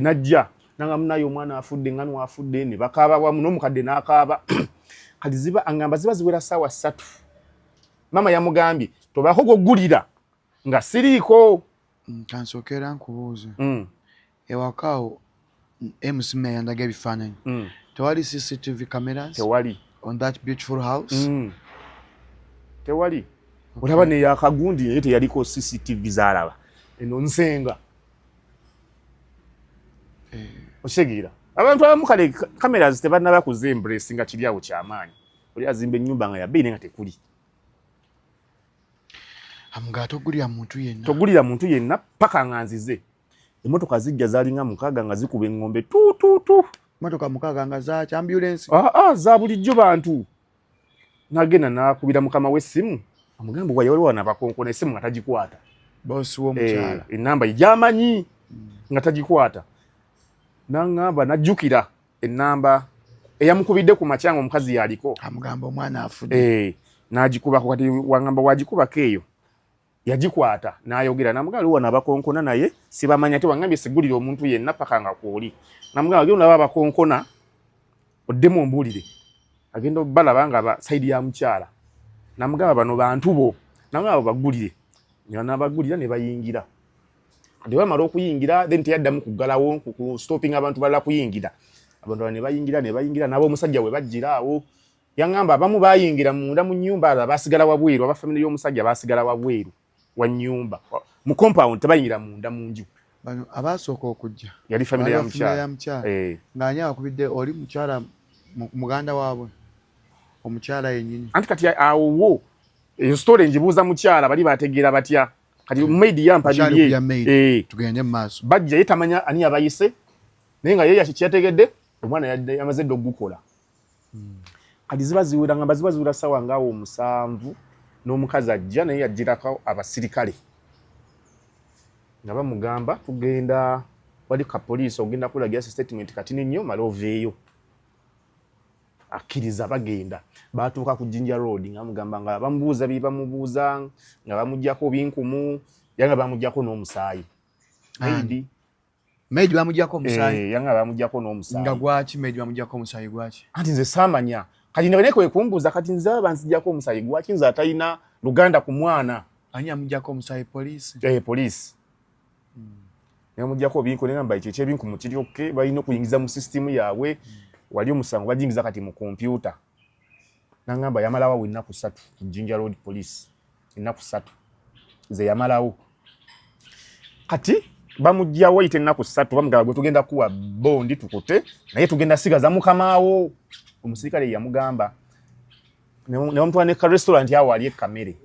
Speaker 1: najja nanga munayo omwana afudde ngano afudde ne bakaaba wamu n'omukadde n'akaaba. Kati ziba angamba ziba ziwera sawa 3 mama yamugambye tobako gogulira nga siriiko
Speaker 2: kansokera nkubuuze ewakaawo MC yandaga ebifaananyi tewali CCTV cameras
Speaker 1: tewali
Speaker 2: on that beautiful house
Speaker 1: tewali olaba ne yakagundi naye teyaliko CCTV zaalaba eno nsenga okitegera abantu abamu kale cameras tebannaba kuze embrace nga kiri awo kyamaanyi oli azimba ennyumba nga yabeine nga tekuli
Speaker 2: amuga
Speaker 1: togulira muntu yenna paka nga nzize emmotoka zijja zaalinga 6 nga zikuba engombe tu
Speaker 2: motoka 6 nga za ambulance
Speaker 1: za bulijjo bantu nagenda nakubira mukama w'essimu amugamba wa yawaliwo nabakonkona essimu nga tagikwata
Speaker 2: boss w'omukyala
Speaker 1: enamba ijaamanyi nga tagikwata nangamba najjukira enamba eyamukubidde ku makyanga omukazi yaliko
Speaker 2: amugamba omwana afudde
Speaker 1: nagikubako kati wangamba wagikubako eyo yagikwata n'ayogera namugamba waliwo nabakonkona naye sibamanya te wangambye sigulira omuntu yenna paka nga kwoli namugamba genda olaba abakonkona oddemu ombuulire agenda balaba nga saidi ya mukyala namugamba bano bantu bo namugamba bagulire n'abagulira ne bayingira kati bamala okuyingira then teyaddamu kuggalawo ku stopping abantu balala kuyingira abantu ne bayingira nabo omusajja we bajjira awo yangamba abamu bayingira munda mu nnyumba basigala wabweru abafamily y'omusajja basigala wabweru wa nnyumba mu compound tebayingira munda mu nju
Speaker 2: bano abasooka okujja
Speaker 1: yali family ya mukyala
Speaker 2: ng'anya akubidde oli mukyala muganda waabwe omukyala yennyini
Speaker 1: anti kati awo eyo story njibuuza mukyala bali bategeera batya kati maid yampaliye
Speaker 2: tugende mu maaso
Speaker 1: bajja ye tamanya ani abayise naye nga ye yakyategedde omwana yamaze dde okugukola kati ziba ziwera sawa ngaawo 7 n'omukazi ajja naye yajjirako abasirikale nga bamugamba tugenda wali ka poliisi ogenda kulagira statement kati nnyo mala oveeyo akkiriza bagenda batuuka ku Jinja Road nga mugamba nga bamubuuza bamubuuza nga bamuggyako binkumu yanga bamuggyako n'omusaayi
Speaker 2: maid bamuggyako omusaayi
Speaker 1: yanga bamuggyako n'omusaayi
Speaker 2: nga gwaki maid bamuggyako omusaayi gwaki
Speaker 1: anti nze saamanya kati ne kwekumbuuza kati nze banziggyako omusaayi gwaki nze atalina luganda ku mwana
Speaker 2: ani amuggyako omusaayi poliisi
Speaker 1: poliisi yamuggyako binku negamba ekyo ekyebinku mu kiryoke balina okuyingiza mu sisitimu yaabwe wali omusango bajingiza kati mu kompyuta nangamba yamalawo ennaku 3 ku Jinja Road Police ennaku 3 ze yamalawo kati bamugjawo ite ennaku 3 bamugamba gwe tugenda kuwa bondi tukute naye tugenda sigaza mukamaawo omusirikale yamugamba ne omutwala ne ka restaurant yawo ali ekamere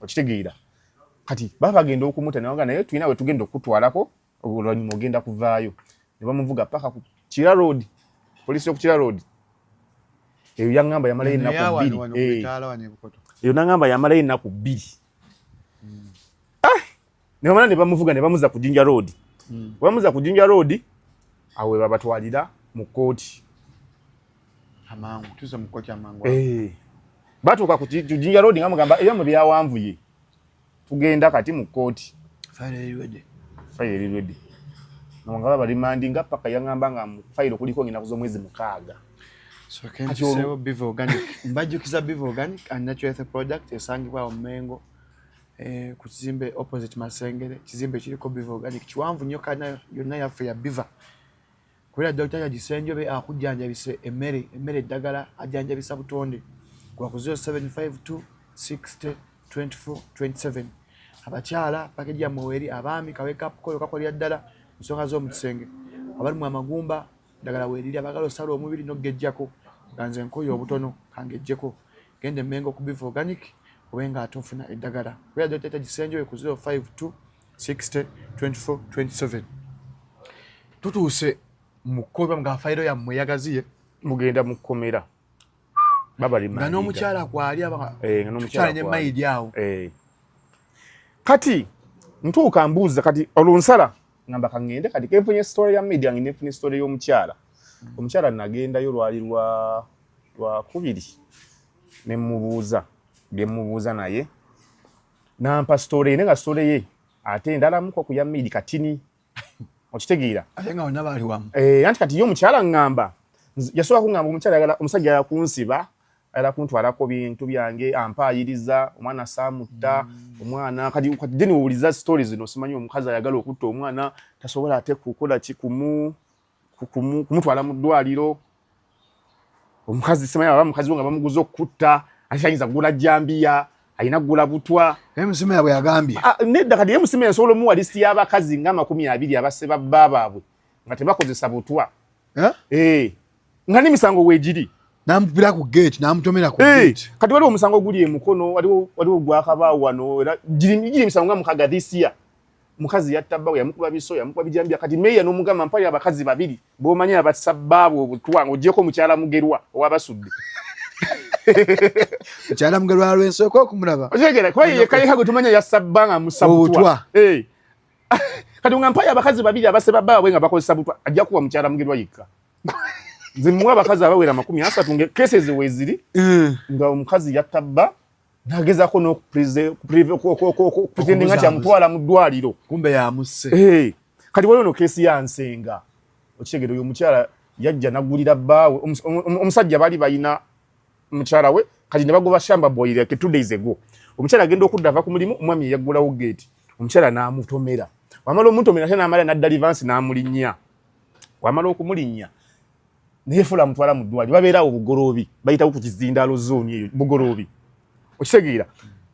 Speaker 1: okitegeera kati bagenda okumuta naye tulina we tugenda okutwalako oluvannyuma ogenda kuvaayo ne bamuvuga paka ku Kira Road polisi okukira road eyo yangamba yamala ennaku 2 eyo nangamba yamala ennaku 2 ne bamala ne bamuvuga ne bamuza ku Jinja Road bamuza ku Jinja Road awe babatwalira mu kooti
Speaker 2: amangu tuza mu kooti amangu
Speaker 1: batuuka ku Jinja Road nga mugamba eyo mu byawanvuye tugenda kati mu kooti file ready Ngaba balimandinga paka yangamba nga mu file kuliko ngina kuzo mwezi 6
Speaker 2: So can you say Beef Organic? Mbajukiza Beef Organic and natural health product esangibwa mu Mengo ku kizimbe opposite Masengere. Kizimbe kiriko Beef Organic. Kiwanvu nnyo kana yonna yaffe ya Beaver. Kubera Dr. Yajisenjobe akujjanjabise emmere eddagala ajjanjabisa butonde. Kwa ku 0752 60 24 27. Abakyala package ya mweri abaami kaweka koyo kakolya ddala nsonga zo mu kisenge. Abali mu amagumba ddagala weeriri abagala osala omubiri n'ogejjako ganze nkoyo obutono kangejjeko gende Mengo ku Beef Organic owenga atofuna eddagala. Kubera Dr. Yajisenjobe ku 052 60 24 27. Tutuuse mukoba mga fairo ya mweyagaziye
Speaker 1: mugenda mukomera baba limani
Speaker 2: ngano mukyala kwali aba
Speaker 1: ngano mukyala
Speaker 2: ne maidi awo
Speaker 1: kati ntuuka mbuuza kati olunsala ngamba kangende kati kefunye story ya media ngine funye story yo mukyala omukyala nagenda yo lwali lwa kubiri ne mubuuza bye mubuuza naye nampa story nenga story ye ate ndala muko ku ya media katini okitegeera
Speaker 2: atenga onna bali wamu
Speaker 1: anti kati yo mukyala ngamba yasobola kungamba omukyala yagala omusajja yakunsiba ayala kuntwalako bintu byange ampayiriza omwana saamutta omwana kati deni owuliza stories zino simanyi omukazi ayagala okutta omwana tasobola ate kukola kumutwala mu ddwaliro omukazi simanyi aba mukazi nga bamuguza okutta ayinza kugula jambiya ayina kugula butwa
Speaker 2: emusime yabwe yagambye
Speaker 1: nedda kati emusime ensobola omuwa listi y'abakazi nga 20 abaseba baabwe nga tebakozesa butwa nga n'emisango weegiri
Speaker 2: namupira ku gate namutomera ku gate
Speaker 1: kati waliwo omusango guli emukono waliwo gwakabaawo wano era giri emisango nga mukaga this year mukazi yattabbawo yamukuba biso yamukuba bijambya kati meya n'omugamba mpali abakazi babiri b'omanyi abasabaabwe obutwa ng'ogyeko mukyala mugerwa owabasudde
Speaker 2: mukyala mugerwa lw'ensoko okumulaba
Speaker 1: otegera kuba yekayeka gwe tumanya yasabba nga musabutwa kati nga mpali abakazi babiri abaseba baabwe nga bakozesa butwa ajja kuba mukyala mugerwa yekka nze muwa abakazi abawera 30 nge cases weziri nga omukazi yattabba nagezako n'okupretendinga nti amutwala mu ddwaliro
Speaker 2: kumbe yamusse
Speaker 1: kati waliwo no kesi yansenga okitegera oyo omukyala yajja nagulira bbaawe omusajja bali bayina mukyala we kati ne bagoba shamba boy like 2 days ago omukyala agenda okudda ava ku mulimu omwami yaggulawo gate omukyala n'amutomera wamala omutomera ate n'amala n'adda livansi n'amulinnya wamala okumulinnya nefula mutwala mu ddwaliro babeerawo bugorobi bayitawo ku kizindalo zone eyo bugorobi okitegeera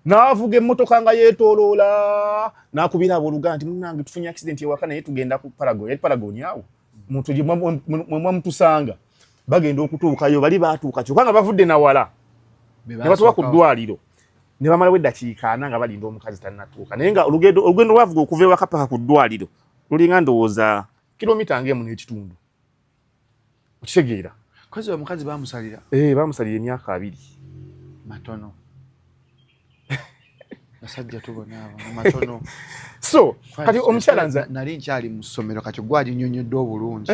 Speaker 1: n'avuga emmotoka nga yeetooloola n'akubira abooluganda nti munnange tufunye accident ewaka naye tugenda ku Paragon yali Paragon awo muntu gye mwamutusanga bagenda okutuukayo bali baatuuka kyokka nga bavudde nawala ne batuuka ku ddwaliro ne bamalawo eddakiika 4 nga balinda omukazi tannatuuka naye nga olugendo lwavuga okuva ewaka paka ku ddwaliro lulinga ndowooza kilomita ng'emu n'ekitundu okitegeera
Speaker 2: kozi omukazi bamusalira
Speaker 1: bamusalira emyaka 2
Speaker 2: matono asajja tubona abo matono
Speaker 1: so kati omukyala nza
Speaker 2: nali nkyali mu ssomero kati gwaji nnyonnyodde obulungi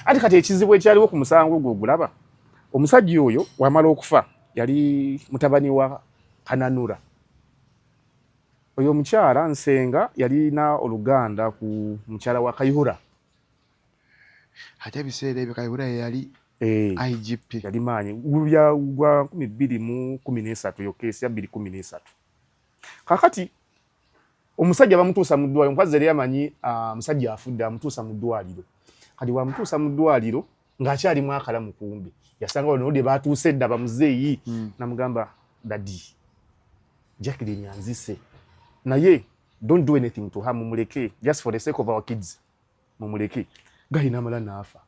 Speaker 1: ati kati ekizibu ekyaliwo ku musango gwe ogulaba omusajja oyo wamala okufa yali mutabani wa Kananura oyo omukyala nsenga yalina oluganda ku mukyala wa Kayihura
Speaker 2: ate ebiseera ebyo Kayihura yali IGP
Speaker 1: yali maanyi gwa 2013 yo kesi ya 2013 kakati omusajja bamutuusa mu ddwaliro omukazi yali amanyi musajja afudde amutuusa mu ddwaliro kati wamutuusa mu ddwaliro ng'akyalimu akalamu kumbi yasanga wano odi baatuuse edda bamuzeeyi namugamba dadi Jacqueline anzise naye don't do anything to her mumuleke just for the sake of our kids mumuleke gayi namala naafa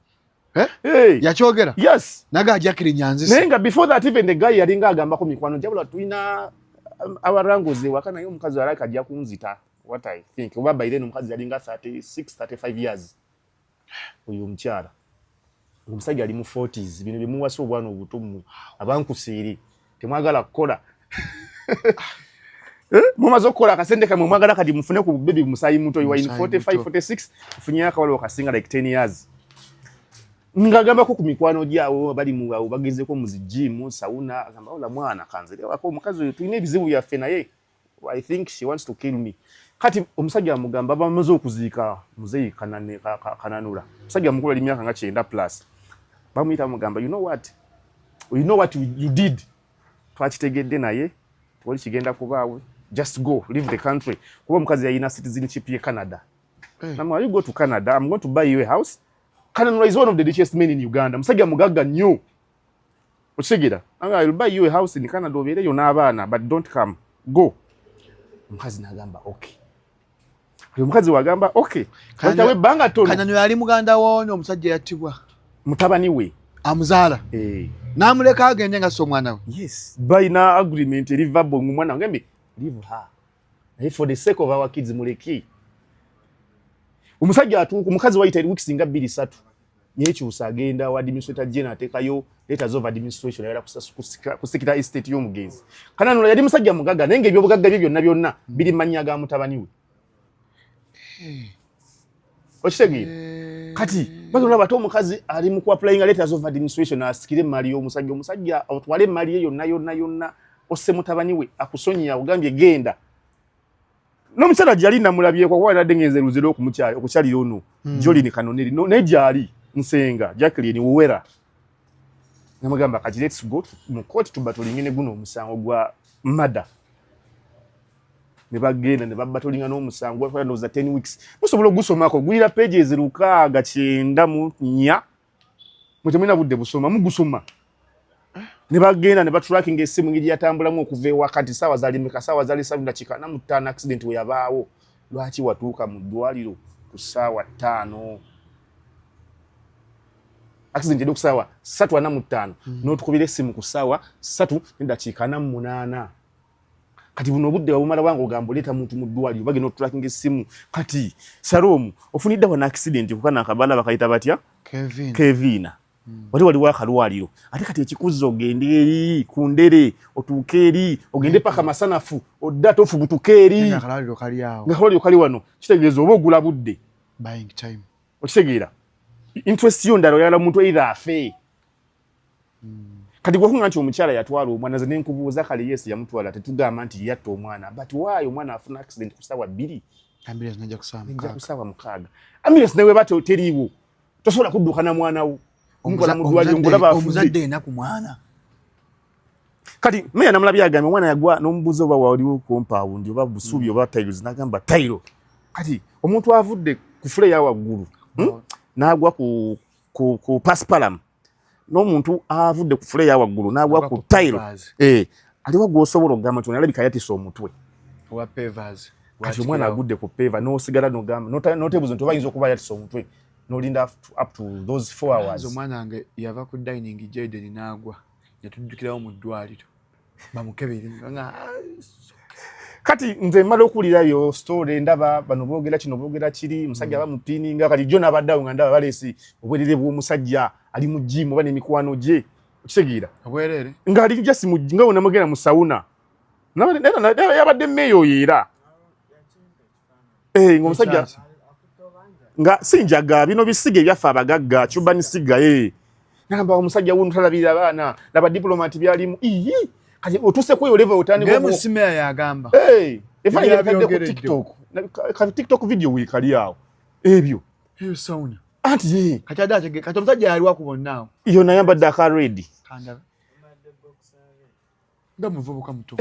Speaker 2: yakyogera
Speaker 1: yes
Speaker 2: naga Jacqueline anzise
Speaker 1: naye nga before that even the guy yalinga agambako mikwano jabula tulina abarangoze wakana yo omukazi walaka ajja kunzita what I think oba baireno omukazi yalinga 35 years oyo omukyala omusajja ali mu 40s bino bimuwasa obwana obutomu abankusiiri temwagala kukola mumaze okukola akasente kamwe mwagala kati mufune ku baby musayi muto wa 45 46 funye akawalo kasinga like 10 years ngagamba ko ku mikwano gyawo bali mu awo bagezeko mu gym sauna agamba ola mwana kanzere wako omukazi oyo tulina ebizibu byaffe naye I think she wants to kill me kati omusajja amugamba bamaze okuziika muzeyi Kananura omusajja mukulu ali myaka nga 9 plus bamuyita mugamba you know what you did twakitegedde naye wali kigenda kubaawe just go leave the country kuba omukazi yalina citizenship ye Canada. Namwe you go to Canada, I'm going to buy you a house. Canada is one of the richest men in Uganda. Musajja mugagga nnyo. Okitegera? I will buy you a house in Canada obeereyo n'abaana but don't come. Go. Omukazi n'agamba okay. Omukazi wagamba okay. Katawe banga tono.
Speaker 2: Kanyano yali muganda wono omusajja yattibwa.
Speaker 1: Mutabani we.
Speaker 2: Amuzaala. Namuleka agende nga so mwana we.
Speaker 1: Yes. Bayina agreement eri verbal mwana ngembe leave her. And for the sake of our kids muleki. Omusajja atuuka omukazi wayita eri weeks nga 2-3. Yekyusa agenda wa administrator general atekayo letters of administration yala kusikira estate y'omugenzi. Kanano yali musajja mugaga naye ebyobugagga bye byonna biri manya ga mutabani we. Okitegera? Kati bagenda bato omukazi ali mu applying letters of administration asikire mali omusajja otwale mali ye yonna osse mutabani we akusonyiya ugambye genda. N'omukyala gyali namulabye kwa kwala dengeze luzero okukyalira ono Jolini Kanoneri ne gyali Nsenga Jacqueline Uwera namugamba kati let's go mu court tubatolingene guno omusango gwa murder ne bagenda ne babatolinga n'omusango gwa ndoza 10 weeks musobola ogusomako gwira pages lukaaga 94 mutemina budde busoma mugusoma ne bagenda ne batracking esimu ngiri yatambulamu okuva wakati sawa zali 7 dakika na mutana accident we yabaawo lwaki watuuka mu ddwaliro ku sawa 5 accident edu ku sawa 3:45 n'otukubira esimu ku sawa 3:8 kati buno budde wabumala wangu ogambo leta muntu mu ddwaliro bagenda otracking esimu kati Shalom ofunidde wana accident kukana akabala bakayita batya Kevina wali wakalwaliro ate kati ekikuzo ogende eri kundere otuuke eri ogende paka masanafu odda tofubutuke eri
Speaker 2: akalwaliro kali awo
Speaker 1: ngakalwaliro kali wano kitegeeza oba ogula budde
Speaker 2: buying time
Speaker 1: okitegeera interest yo ndalo yala muntu either afe kati gwakunga nti omukyala yatwala omwana ze nenkubuuza kali yes yamutwala tetugamba nti yatta omwana but why omwana afuna accident ku sawa 2
Speaker 2: ambulance najja
Speaker 1: kusawa mukaaga ambulance newe bato teriiwo tosobola kudduka na mwana wo omukola mu ddwaliro ngulaba
Speaker 2: omuzadde ena ku mwana
Speaker 1: kati meya namulabye agambye omwana yagwa n'omubuuza oba waliwo compound oba busuubi oba tiles n'agamba tile kati omuntu avudde ku fule ya waggulu n'agwa ku paspalam n'omuntu avudde ku fule ya waggulu n'agwa ku tile aliwo gw'osobola okugamba nti onalabika yatisa omutwe
Speaker 2: owa pavers
Speaker 1: kati omwana agudde ku pava n'osigala n'ogamba n'otebuuza nti oba ayinza okuba yatisa omutwe nolinda up to those 4 hours
Speaker 2: omwana wange yava ku dining Jaden n'agwa yatujjukirawo mu ddwaliro bamukebere nga
Speaker 1: kati nze mmala okuwulira yo story ndaba bano boogera kino boogera kiri musajja bamupininga kati jo n'abaddawo nga ndaba baleesi obwerere bw'omusajja ali mu gym oba n'emikwano gye okitegeera
Speaker 2: obwerere
Speaker 1: ng'ali just nga wonna mugenda mu sawuna yabadde mmeeyo era ng'omusajja nga sinjaga bino bisiga ebyaffe abagagga kyuba nisiga nagamba omusajja wuno talabirira abaana laba diplomati byalimu kati otuse kweyo level otandika
Speaker 2: ngemu simeya yagamba
Speaker 1: efanye yakadde ku TikTok kati TikTok video wikali awo ebyo
Speaker 2: hiyo sauna
Speaker 1: anti
Speaker 2: kati adate kati omusajja yaliwa kubonnaawo
Speaker 1: iyo nayamba daka ready
Speaker 2: kanda ndamuvubuka muto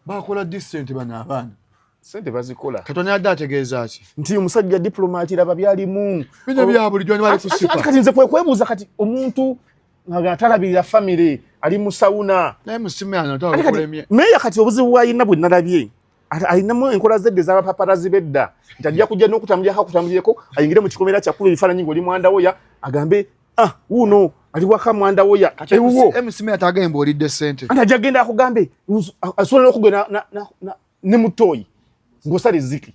Speaker 2: bakola decent bana abaana
Speaker 1: sente bazikola
Speaker 2: katoni adategeeza ati
Speaker 1: nti omusajja diplomati laba byalimu
Speaker 2: bino bya bulijjo bali kusipa
Speaker 1: kati nze kwebuuza kati omuntu nga talabirira family ali mu sauna
Speaker 2: naye musimu anataka kulemye
Speaker 1: meya kati obuzibu bwayina bwe nalabye alinamu enkola zedde z'abapaparazi bedda nti ajja kujja n'okutambulirako ayingire mu kikomera kyakulu ebifaananyi ng'oli Mwandawoya agambe wuno ali waka Mwandawoya ewuwo
Speaker 2: musimu atagamba olidde sente
Speaker 1: anti ajja genda akugambe asobola n'okugenda ne mutoyi ng'osala ezzike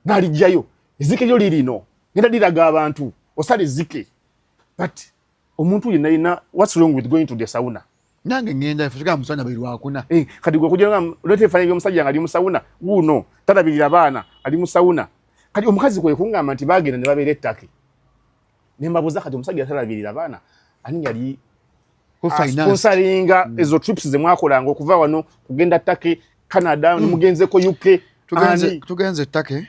Speaker 1: n'alijjayo ezzike lyo lirino genda liraga abantu osala ezzike but omuntu yenna yina what's wrong with going to the sauna
Speaker 2: nange ngenda ifutika musana bali wakuna
Speaker 1: kati gwe kujja lote fanya byo musajja ali mu sauna wuno talabirira abaana ali mu sauna kati omukazi kwe kungamba nti bagenda ne babere ettake ne mbabuza kati omusajja talabirira abaana ani yali sponsoringa ezo trips ze mwakolanga okuva wano kugenda ttake Canada n'umugenze ko UK
Speaker 2: tugenze ttake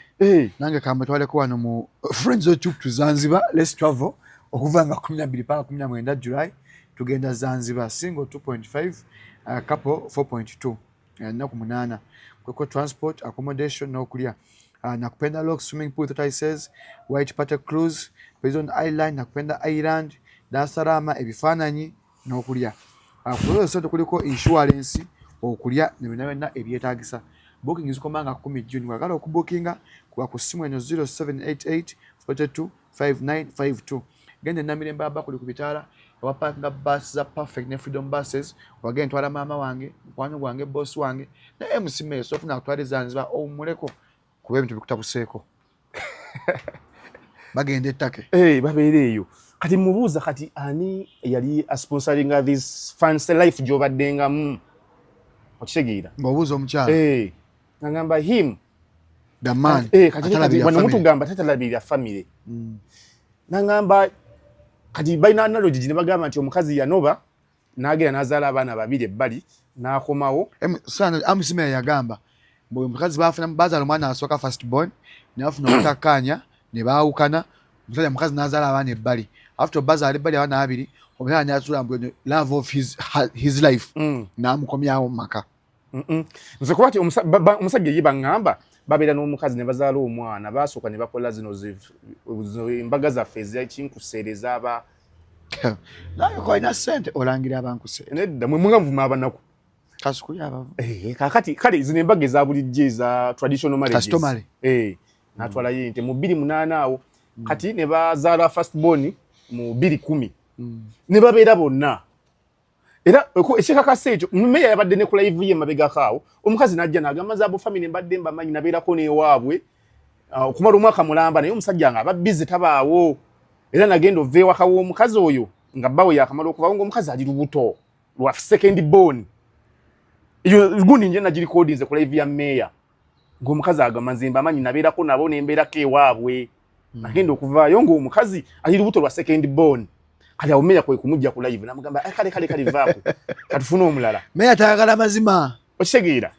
Speaker 2: nange kamba twale ko wano mu Friends of Trip to Zanzibar let's travel okuva nga 12 paka 19 July tugenda Zanzibar single 2.5 couple 4.2 naku 8 kweko transport accommodation n'okulya nakupenda Lake swimming pool that I says White Pata cruise Prison Island nakupenda Island Dar es Salaam ebifaananyi n'okulya kulo sote kuliko insurance okulya nebina ebyetaagisa booking zikomanga 10 June wakala okubookinga kwa kusimu eno 0788 42 5952 gende namiremba abakuli ku bitala wapanga bus za perfect ne freedom buses wagenda twala mama wange mkwano gwange boss wange na MC Meso ofuna kutwala Zanzibar omuleko kuba ebintu bikutabuseeko bagende ettake
Speaker 1: babeereeyo kati mubuuza kati ani yali sponsoring this fancy life gy'obaddengamu okitegeera
Speaker 2: ng'obuuza omukyala
Speaker 1: ngamba him
Speaker 2: the man
Speaker 1: kati wano mutugamba tatalabirira family nangamba kati balina analogy gye ne bagamba nti omukazi yanoba n'agenda n'azaala abaana babiri ebbali n'akomawo
Speaker 2: amusimera yagamba omukazi bazaala omwana asooka first born ne bafuna obutakkaanya ne baawukana omusajja mukazi n'azaala abaana ebbali after bazaala ebbali abaana babiri omukyala n'atula mbu love of his life n'amukomyawo mu maka
Speaker 1: nze kuba ti omusajja ye baŋŋamba babeera n'omukazi ne bazaala omwana basooka ne bakola zino embaga zaffe ezakinkuseereza aba
Speaker 2: naye kolina ssente olangira abankuse
Speaker 1: nedda mwe mwenvuma abanaku
Speaker 2: kasukuli abavu
Speaker 1: kakati kale zino embaga eza bulijjo eza traditional marriages n'atwalayo ente mu 28 awo kati ne bazaala first born mu 2010 ne babeera bonna era ekikakasa ekyo mmeya yabadde ne ku live ye mabegako awo omukazi n'ajja n'agamba zaabo family mbadde mbamanyi nabeerako n'ewaabwe okumala omwaka mulamba naye omusajja nga aba busy tabaawo era nagenda ova ewaka w'omukazi oyo nga bbawe yakamala okuvaawo ng'omukazi ali lubuto lwa second born eyo gundi nje nagirikodinze ku live ya mmeya ng'omukazi agamba nze mbamanyi nabeerako nabo nembeerako ewaabwe nagenda okuvaayo ng'omukazi ali lubuto lwa second born kali awo mmeya kwe kumujja ku live namugamba kale vaako katufune omulala
Speaker 2: mmeya tayagala mazima
Speaker 1: okitegeera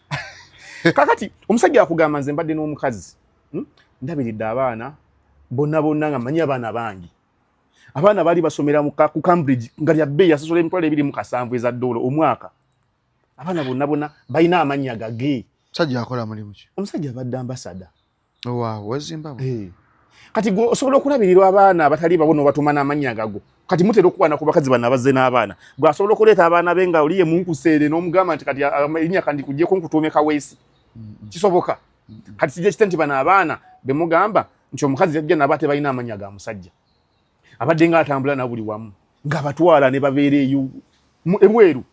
Speaker 1: kakati omusajja akugamba nze mbadde n'omukazi ndabiridde abaana bonna nga manyi abaana bangi abaana baali basomera ku Cambridge nga lya bbeeyi yasosola emitwalo 27 eza $, omwaka abaana bonna balina amannya gage
Speaker 2: omusajja akola mulimu ki
Speaker 1: omusajja abadde ambasada
Speaker 2: waaw wezimbabwe
Speaker 1: kati gwe osobola okulabirirwa abaana abatali babo n'obatuma n'amannya gago kati mutera okuwana ku bakazi bano abazze n'abaana gwe asobola okuleeta abaana be nga oliye munkuseere n'omugamba nti kati erinnya kandi kugyeko nkutuume kaweesi kisoboka kati kijja kite nti bano abaana be mugamba nti omukazi yajja nabo ate balina amannya ga musajja abadde nga atambula na buli wamu ng'abatwala ne babeera eyo ebweru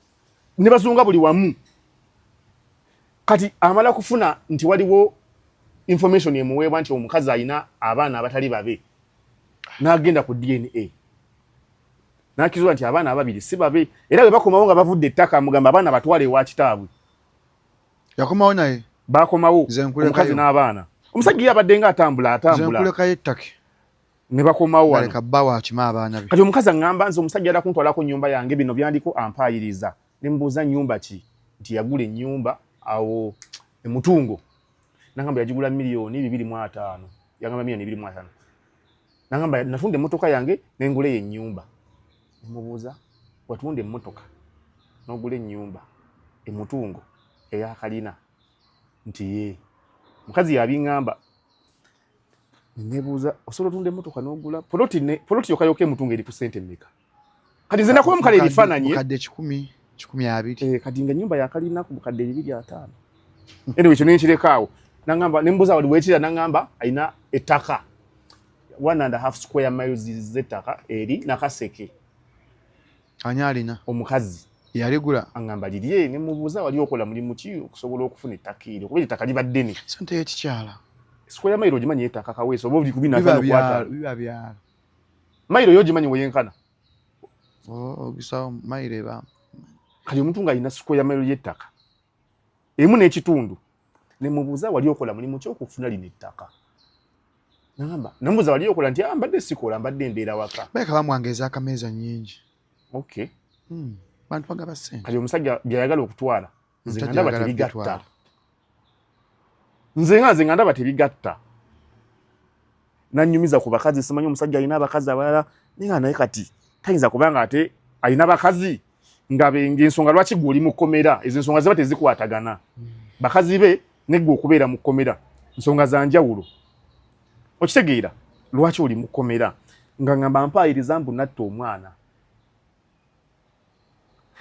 Speaker 1: ne bazunga buli wamu kati amala kufuna nti waliwo information emuweebwa nti omukazi alina abaana abatali babe n'agenda ku DNA n'akizula nti abaana ababiri si babe era bwe bakomawo nga bavudde ettaka amugamba abaana batwale ewa kitaabwe
Speaker 2: yakomawo naye
Speaker 1: bakomawo omukazi n'abaana omusajja yabadde nga atambula
Speaker 2: zenkulekayo ettake
Speaker 1: ne bakomawo wano
Speaker 2: leka bba wakima abaana be
Speaker 1: kati omukazi aŋŋamba nze omusajja ala kuntwalako nnyumba yange bino byandiko ampaayiriza ne mbuuza nnyumba ki nti yagula ennyumba awo emutungo nangamba yagigula $2.25 yagamba $2.25 nangamba natunda emmotoka yange nengula ennyumba nemubuuza watunda emmotoka n'ogula ennyumba emutungo eyakalina nti ye mukazi yabiŋŋamba nebuuza osobola otunda emmotoka n'ogula poloti yokayoka emutungo eri ku ssente mmeka kati nze nakuba mukale ebifaananyi
Speaker 2: mukadde 10
Speaker 1: kati nga ennyumba yakalina ku bukadde 250 anyway kyo nenkireka awo nangamba nembuuza wali wekira nangamba alina ettaka 1.5 square miles z'ettaka eri Nakaseke
Speaker 2: ani alina
Speaker 1: omukazi
Speaker 2: yaligula
Speaker 1: angamba lirye nemubuuza wali okola mulimu ki okusobola okufuna ettaka eryo kuba ettaka liba ddene
Speaker 2: sente y'ekikyala
Speaker 1: square mile ogimanyi ettaka kaweesa oba buli 15
Speaker 2: biba byalo
Speaker 1: mile yo ogimanyi weyenkana
Speaker 2: ogisawo mile eba
Speaker 1: kali omuntu nga alina square mile y'ettaka emu n'ekitundu nemubuuza wali okola mulimu ki okufuna lino ettaka nangamba namubuuza wali okola nti mbadde sikola mbadde mbeera waka
Speaker 2: baleka bamwangeza akameeza nnyingi
Speaker 1: okay
Speaker 2: bantu bagaba ssente
Speaker 1: kali omusajja byayagala okutwala nze nga ndaba tebigatta nze nga ndaba tebigatta nanyumiza ku bakazi simanyi omusajja alina abakazi abalala ninga naye kati tayinza kubanga ate alina bakazi nga ensonga lwaki gwe oli mu kkomera ezo ensonga ziba tezikwatagana bakazi be neggwe okubeera mu kkomera nsonga za njawulo okitegeera lwaki oli mu kkomera nga ngamba mpaayiriza mbu natta omwana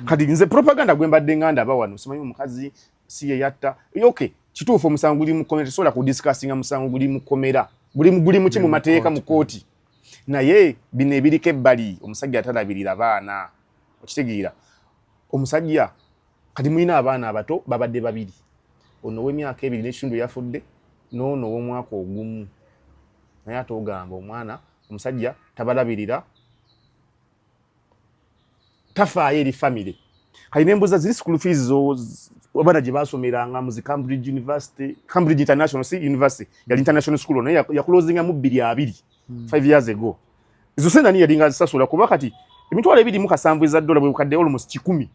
Speaker 1: kati nze propaganda gwe mbadde nganda abawano simanyi omukazi si ye yatta okay kituufu omusango guli mu kkomera tesobola kudiscussinga musango guli mu kkomera guli mu ki mu mateeka mu kooti naye bino ebiriko ebbali omusajja atalabirira baana okitegeera omusajja kati mulina abaana abato babadde babiri ono w'emyaka 2 n'ekitundu yafudde n'ono w'omwaka ogumu naye ate ogamba omwana omusajja tabalabirira tafaayo eri family kalina embuza ziri school fees abaana gye basomeranga mu Cambridge University Cambridge International University yali international school naye yakulozinga mu 2 5 years ago izo sena ni yalinga sasula kuba kati emitwalo 2.7 eza dola bwe bukadde almost 10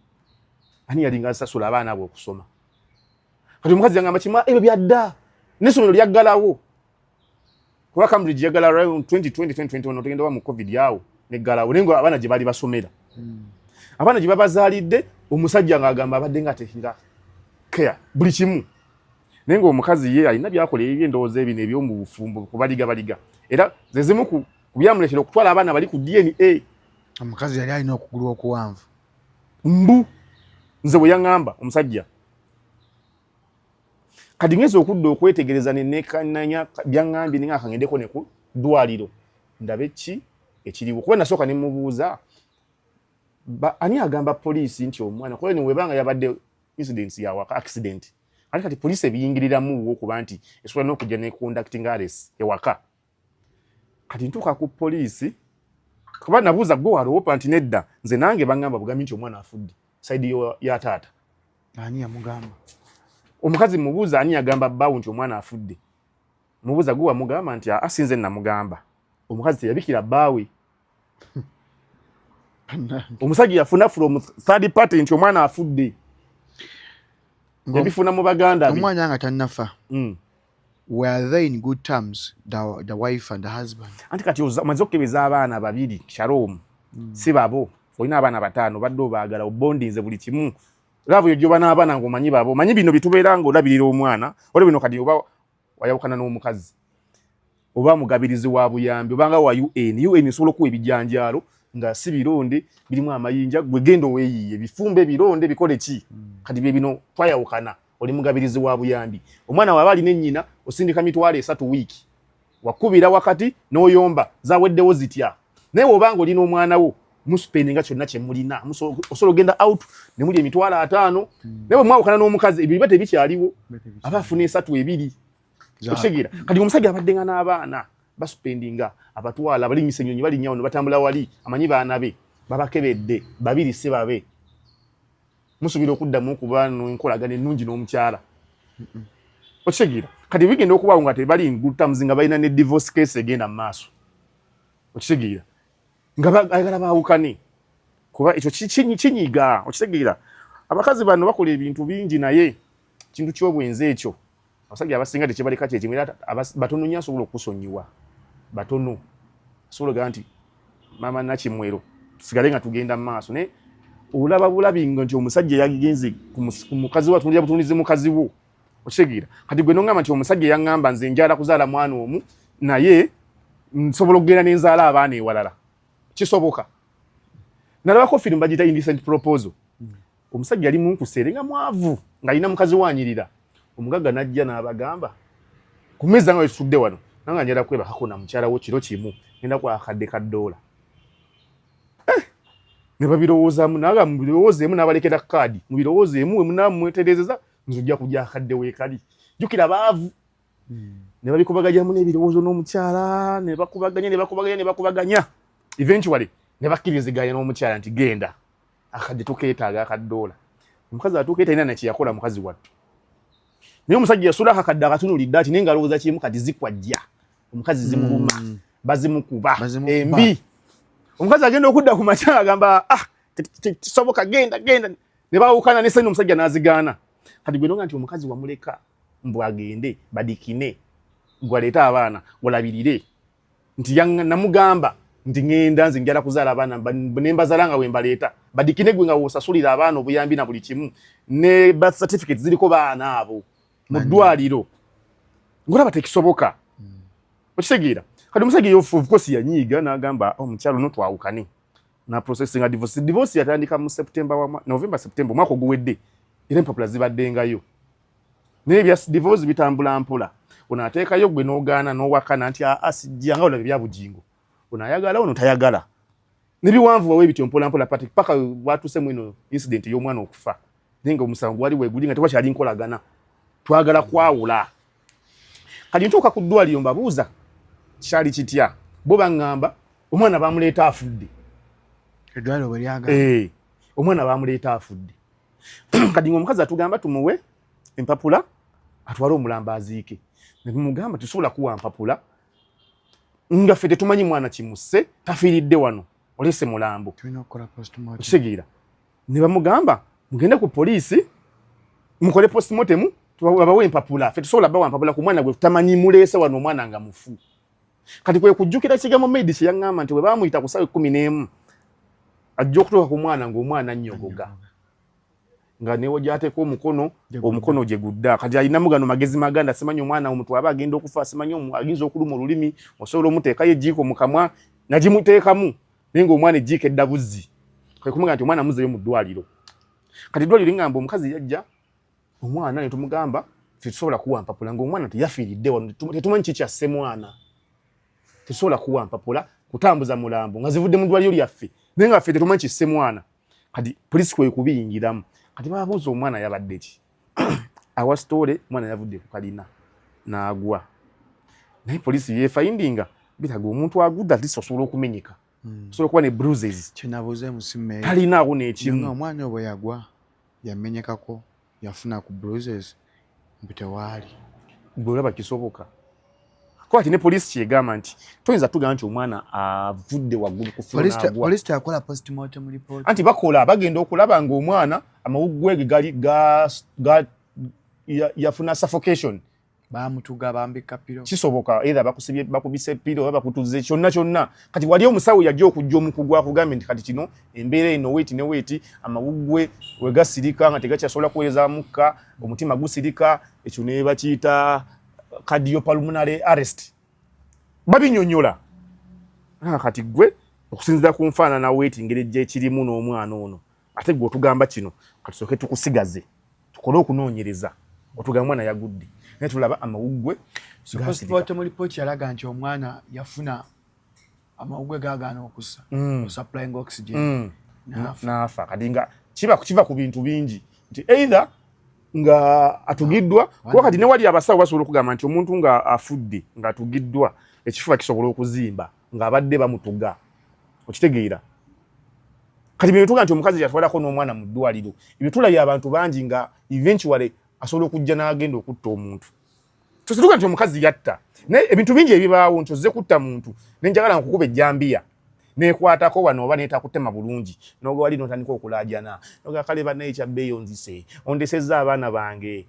Speaker 1: ani yalinga sasula abaana abo okusoma kati omukazi yangamba kima ebyo byadda n'essomero lyaggalawo kuba Cambridge yaggala around 2021 otugenda wa mu covid yawo neggalawo nengo abaana gye bali basomera abaana gye babazaalidde omusajja ng'agamba abadde nga tehinga care buli kimu nengo omukazi ye alina byakola ebyendowooza ebino eby'omu bufumbo kubaliga era zezimu ku byamulekera okutwala abaana bali ku DNA
Speaker 2: omukazi yali alina okugulu okuwanvu
Speaker 1: mbu nze bwe yaŋŋamba omusajja kati ngeze okudda okwetegereza nenekananya byaŋŋambye ninga akangendeko ne ku ddwaliro ndabe ki ekiriwo kuba nasooka ne mubuuza ani agamba poliisi nti omwana kuba webanga yabadde incidents ya waka accident ate kati poliisi ebiyingiriramu okuba nti esobola n'okujja ne conducting arrest ewaka kati ntuuka ku poliisi kuba nabuuza gwe waloopa nti nedda nze nange baŋŋamba bugambi nti omwana afudde saidi ya taata
Speaker 2: ani yamugamba
Speaker 1: omukazi mubuuza ani yagamba bbaawo nti omwana afudde mubuuza gwe wamugamba nti asinze namugamba omukazi teyabikira bbaawe omusajja yafuna from third party nti omwana afudde yabifuna mu baganda be
Speaker 2: omwana nga tannafa were they in good terms the wife and the husband
Speaker 1: anti kati omaze okukebeza abaana babiri Shalom si babo olina abaana 5 badde obaagala obondinze buli kimu lavo yo joba n'abaana ng'omanyi babo manyi bino bitubeera ng'olabirira omwana oli bino kati oba wayawukana n'omukazi oba mugabirizi wa buyambi obanga wa UN esobola okuwa ebijanjaalo nga si bironde birimu amayinja gwe genda oweeyiye bifumbe bironde bikole ki kati bye bino twayawukana oli mugabirizi wa buyambi omwana waba alina ennyina osindika mitwalo 3 wiiki wakubira wakati n'oyomba zaweddewo zitya naye obanga olina omwana wo musupendinga kyonna kye mulina osobola ogenda out ne muli emitwalo 5 naye bwe mwawukana n'omukazi ebyo biba tebikyaliwo aba afuna 3 2 okitegeera kati omusajja abadde nga n'abaana basupendinga abatwala balinyisa ennyonyi balinnya wano batambula wali amanyi baana be babakebedde 2 si babe musubira okuddamu okuba n'enkolagana ennungi n'omukyala okitegeera kati bigenda okubaawo nga tebali ngutamuzi nga balina ne divorce case egenda mu maaso okitegeera nga bagala baawukane kuba ekyo kinyiga okitegeera abakazi bano bakola ebintu bingi naye kintu ky'obwenzi ekyo abasajja abasinga tekibaleka kyekimu era batono nnyo asobola okusonyiwa batono asobola ogaa nti maama nakimwero tusigale nga tugenda mu maaso naye olaba bulabi nti omusajja yagenze ku mukazi we atundira butundize mukazi wo okitegeera kati gwe n'oŋŋamba nti omusajja yaŋŋamba nze njala kuzaala mwana omu naye nsobola okugenda n'enzaala abaana ewalala kisoboka nalabako firimu bagiyita indecent proposal omusajja ali munkuseere nga mwavu ng'alina mukazi wanyirira omugagga najja n'abagamba ku mmeeza nga wetutudde wano nanga njala kwebakako na mukyala wo kiro kimu ngenda kwa akadde ka $1 ne babirowoozamu naga mubirowoozeemu n'abalekera kaadi mubirowoozeemu we munaamweterezeza nzojja kujja akadde weekali jjukira baavu ne babikubaganyaamu n'ebirowoozo n'omukyala ne bakubaganya eventually ne bakkiriziganya n'omukyala nti genda akadde tukeetaaga aka $1 omukazi atuuka talina na kye yakola mukazi wattu naye omusajja yasula akadde akatunulidde ati naye ngalowooza kimu kati zikwajja omukazi zimuluma bazimukuba embi omukazi agenda okudda ku makyala agamba kisoboka genda ne baawukana ne sani omusajja n'azigaana kati gwe nonga nti omukazi wamuleka mbu agende badikine gwaleeta abaana olabirire nti namugamba nti ngenda nze njala kuzaala abaana nembazalanga we mbaleeta badikine gwe nga wosasulira abaana obuyambi na buli kimu ne birth certificate ziriko baana abo mu ddwaliro ngolaba tekisoboka okitegeera kati omusajja of course yanyiiga n'agamba omukyalo no twawukane na processing divorce yatandika mu November September mwaka oguwedde era empapula zibaddengayo nebya divorce bitambula mpola unateekayo gwe n'ogaana n'owakana nti asijja nga olabye byabujingo unayagala ono tayagala nebiwanvu wawe bityo mpola mpola paka watuse mwino incident y'omwana okufa nenga omusango wali weguli nga tewakyali nkolagana twagala kwawula kati ntuuka ku ddwaliro mbabuuza kyali kitya bo baŋŋamba omwana bamuleeta afudde
Speaker 2: eddwaliro bwe lyagala
Speaker 1: omwana bamuleeta afudde kati ng'omukazi atugamba tumuwe empapula atwale omulambo aziike ne tumugamba tusobola kuwa mpapula nga ffe tetumanyi mwana kimusse tafiiridde wano olese mulambo kitegeera ne bamugamba mugende ku poliisi mukole postmortem babawe empapula ffe tusobola bawa mpapula ku mwana gwe tutamanyi muleese wano omwana nga mufu kati kwe kujjukira kigambo Medi kye yaŋŋamba nti bwe baamuyita ku ssaawa 11 ajja okutuuka ku mwana ng'omwana nnyogoga nga newo gy'ateeka omukono gye gudda kati alinamu gano magezi maganda simanyi omwana omuntu aba agenda okufa simanyi aginza okuluma olulimi osobola omuteekayo ejiiko mu kamwa nagimuteekamu naye ng'omwana ejiiko edda buzzi kwe kumuga nti omwana muzeeyo mu ddwaliro kati eddwaliro liŋŋamba omukazi yajja omwana ne tumugamba tetusobola kuwa mpapula ng'omwana teyafiiridde wano tetumanyi kikyasse mwana tetusobola kuwa mpapula kutambuza mulambo nga zivudde mu ddwaliro lyaffe naye nga ffe tetumanyi kisse mwana kati polisi kwe kubiyingiramu kati babuuza omwana yabadde ki awa story mwana yavudde ku kalina n'agwa naye polisi yefindinga bitaga omuntu agudde ati osobola okumenyeka osobola kuba ne bruises
Speaker 2: kyenabuuze musimme
Speaker 1: talinaawo n'ekimu
Speaker 2: omwana obwe yagwa yamenyekako yafuna ku bruises mbitewaali
Speaker 1: gwe olaba kisoboka kwati ne polisi kyegamba nti toyinza tugamba nti omwana avudde waggulu ku
Speaker 2: polisi yakola postmortem report
Speaker 1: anti bakola bagenda okulaba ng'omwana amawuggwe ge gali yafuna suffocation
Speaker 2: bamutuga bambika piro
Speaker 1: kisoboka either bakusibye bakubise piro oba bakutuze kyonna kati wali omusawo yajja okujja omukugwa kugambe nti kati kino embeera eno weti ne weti amawuggwe we gasirika nga tegakyasobola kuweza mukka omutima gusirika ekyo ne bakiyita cardiopulmonary arrest babinyonyola kati gwe okusinziira ku nfaanana weti ngeri ejja ekirimu n'omwana ono ate gwe otugamba kino kati soke tukusigaze tukole okunoonyereza otugamba mwana yagudde naye tulaba amawuggwe
Speaker 2: postmortem report yalaga nti omwana yafuna amawuggwe gaagaana okussa supplying oxygen
Speaker 1: n'afa kati nga kiva ku bintu bingi nti either nga atugiddwa kuba kati ne wali abasawo basobola okugamba nti omuntu nga afudde nga atugiddwa ekifuba kisobola okuzimba ng'abadde bamutuga okitegeera kati bye tuga nti omukazi yatwalako n'omwana mu ddwaliro ebyo tulabye abantu bangi nga eventually asobola okujja n'agenda okutta omuntu tosituga nti omukazi yatta naye ebintu bingi ebibaawo nti ozze kutta muntu nenjagala nkukuba ejjambiya nekwatako wano oba neetakutema bulungi n'ogwali n'otandika okulaajana n'ogakale bannaye kyabbeeyo nzise ondesezza abaana bange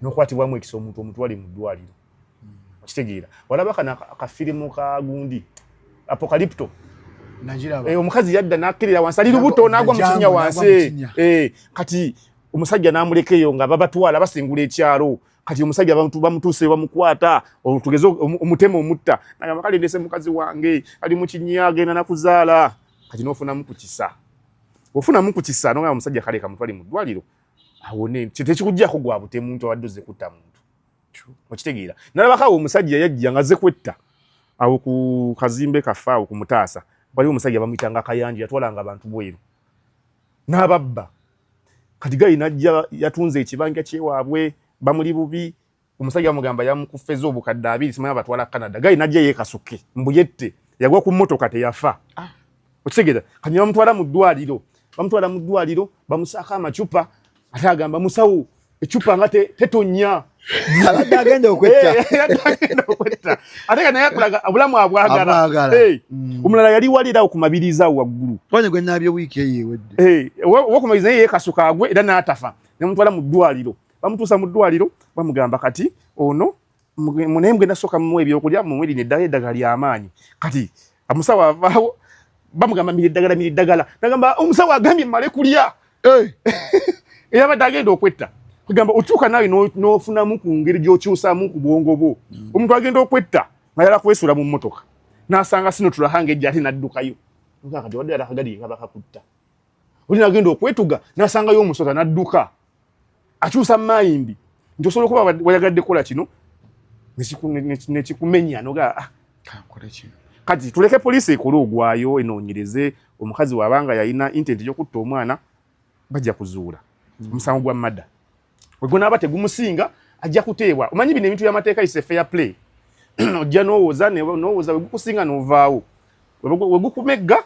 Speaker 1: n'okwatibwamu ekisa omuntu omutwale mu ddwaliro okitegeera walaba kana akafirimu ka gundi apocalypto omukazi yadda n'akkirira wansi ali lubuto n'agwa mu kinnya wansi kati omusajja n'amulekeyo nga babatwala basingula ekyalo kati omusajja bamutuuse bamukwata tugeze omutema omutta nagamba kale ndese mukazi wange ali mu kinnya agenda nakuzaala kati n'ofunamu ku kisa ofunamu ku kisa n'ogamba omusajja kale kamutwale mu ddwaliro awone tekikuggyako gwa butemu muntu awadde ozze kutta muntu okitegeera nalabakawo omusajja yajja nga azze kwetta awo ku kazimbe kaffe awo ku Mutaasa waliwo omusajja bamuyitanga Kayanja yatwalanga abantu bweru n'ababba kati gayi najja yatunze ekibanja kyewaabwe bamuli bubi omusajja bamugamba yamukufeza obukadde 2 simanyi abatwala Canada gayi najja yeekasuke mbuyette yagwa ku mmotoka teyafa okitegeera kati bamutwala mu ddwaliro bamusaaka amacupa ate agamba musawo ecupa nga tetonya
Speaker 2: abadde agenda okwetta
Speaker 1: ate nga naye akulaga obulamu abwagala omulala yali walirawo ku mabiriizaawo waggulu
Speaker 2: twanye gwe naabye wiiki eyewedde
Speaker 1: owokumabiriza naye yeekasuka agwe era n'atafa nemutwala mu ddwaliro bamutuusa mu ddwaliro bamugamba kati ono munembwe nasoka mu ebyokulya mu mwiri neddagala ly'amaanyi kati omusawo avaawo bamugamba miriddagala nagamba omusawo agambye mmale kulya eyabadde agenda okwetta kugamba okyuka nawe n'ofunamu ku ngeri gy'okyusaamu ku bwongo bwo omuntu agenda okwetta nga yala kwesula mu mmotoka n'asanga sino tulahange ejja ate n'addukayo kati wadde yala kagali kabakakutta oli n'agenda okwetuga n'asangayo omusota n'adduka akyusa mayimbi nti osobola okuba wayagadde kola kino nekikumenya noga kati tuleke poliisi ekole ogwayo enoonyereze omukazi wabanga yalina intent y'okutta omwana bajja kuzuula omusango gwa madda wegwe naaba tegumusinga ajja kuteebwa omanyi bino ebintu by'amateeka is a fair play ojja n'owooza wegukusinga n'ovaawo wegukumegga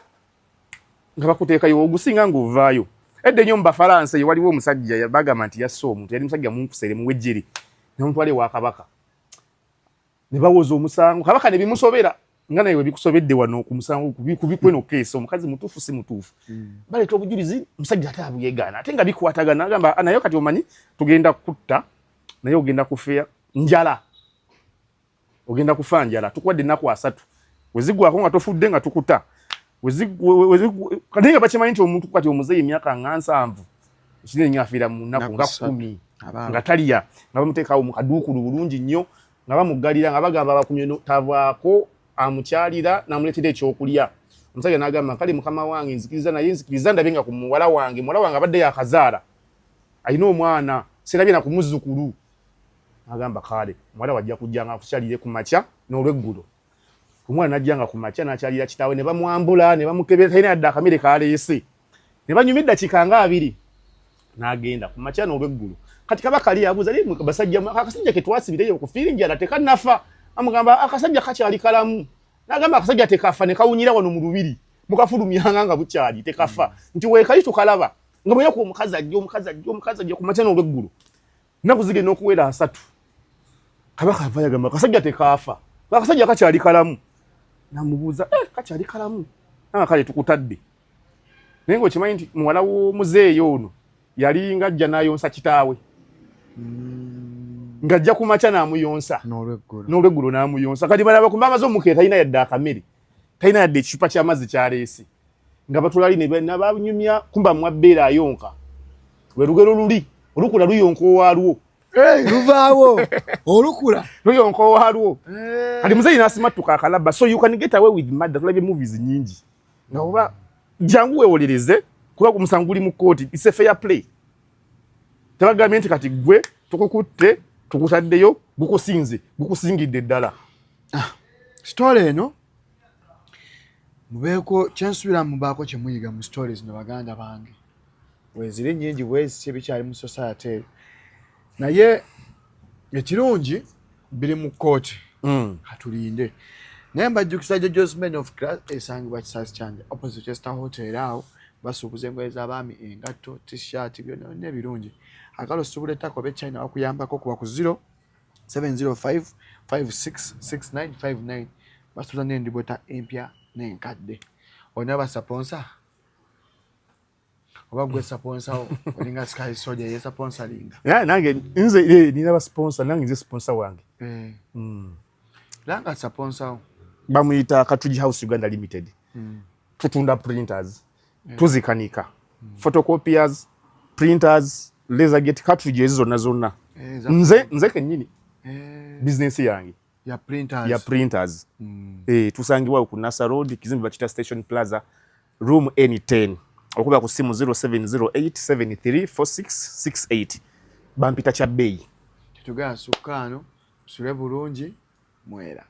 Speaker 1: nga bakuteekayo ogusinga ng'ovaayo edde nnyo mu Bafalansa ye waliwo omusajja bagamba nti yasse omuntu yali musajja munkusere muwejjere nemutwale wa kabaka ne bawoza omusango kabaka ne bimusobera nga naye bikusobedde wano ku musango kubikweno keesi omukazi mutuufu si mutuufu baleeta obujulizi musajja ate abuyeegaana ate nga bikwatagana agamba naye kati omanyi tugenda kutta naye ogenda kufeya njala ogenda kufa njala tukuwadde ennaku 3 wezigwako nga tofudde nga tukuta kati nga bakimanyi nti omuntu kati omuzeeyi emyaka nga 7 ekine nyafiira mu nnaku nga 10 nga taliya nga bamuteekawo mu kaduukulu bulungi nnyo nga bamuggalira nga bagamba bakumye tavaako amukyalira namuleetera ekyokulya omusajja n'agamba kale mukama wange nzikiriza ndabe nga ku muwala wange abadde yakazaala alina omwana serabye na ku muzzukulu agamba kale muwala wajja kujja nga akukyalire ku makya n'olweggulo omwana najja nga ku makya n'akyalira kitaawe ne bamwambula ne bamukebera talina yadde akamere kaleese ne banyuma eddakiika nga 2 n'agenda ku makya n'olweggulo kati kabaka ali abuuza ali basajja akasajja ke twasibireyo ku firingi ala tekannafa amugamba akasajja kakyali kalamu n'agamba akasajja tekafa ne kawunyira wano mu lubiri mukafulumyanga nga bukyali tekafa nti weekali tukalaba nga mwenye ku omukazi ajja ku makya n'olweggulo nnaku zigenda okuwera 3 kabaka avaayo agamba akasajja tekafa akasajja kakyali kalamu namubuuza kakyali kalamu nanga kale tukutadde naye ng'okimanyi nti muwala w'omuzeeyi ono yali ng'ajja n'ayonsa kitaawe ng'ajja ku makya n'amuyonsa n'olweggulo n'amuyonsa kati bana bakumba amaze omukere talina yadde akamere talina yadde ekicupa ky'amazzi kyaleese nga batulali nabanyumya kumba mwabbeera ayonka lwe lugero luli olukula luyonka owaalwo
Speaker 2: luvaawo olukula
Speaker 1: luyonka owaalwo kati muzeeyi n'asimattuka akalaba so you can get away with murder tulabye movies nyingi nga oba jangu weewolereze kuba omusango guli mu kkooti it's a fair play tebagambye nti kati gwe tukukutte tukutaddeyo gukusingidde ddala
Speaker 2: story eno mubeeko kyensuubira mubaako kyemuyiga mu stories ne baganda bange weziri nnyingi bwezi kyebikyali mu society naye ekirungi biri mu kkooti katulinde naye mbajjukisa Jojo's Men of Class esangibwa Kisaasi Kyanja opposite Chester Hotel awo basuubuza engoye z'abaami engatto t-shirt byonna ebirungi akalo subuletako be China wakuyambako kuba ku 0705 566959 basuuza n'endibota empya n'enkadde olina basaponsa oba gwe saponsa olinga Sky Soldier ye saponsalinga
Speaker 1: nange nze nina basponsa nange nze sponsor wange
Speaker 2: langa saponsa
Speaker 1: bamuyita Katuji House Uganda Limited tutunda printers tuzikanika photocopiers printers laser gate cartridges zonna nze kennyini business yange ya printers tusangibwa ku Nasa Road kizimbe bakita Station Plaza room N10 okuba ku simu 0708734668 bampita kya bei
Speaker 2: tugasukano sule bulungi mwera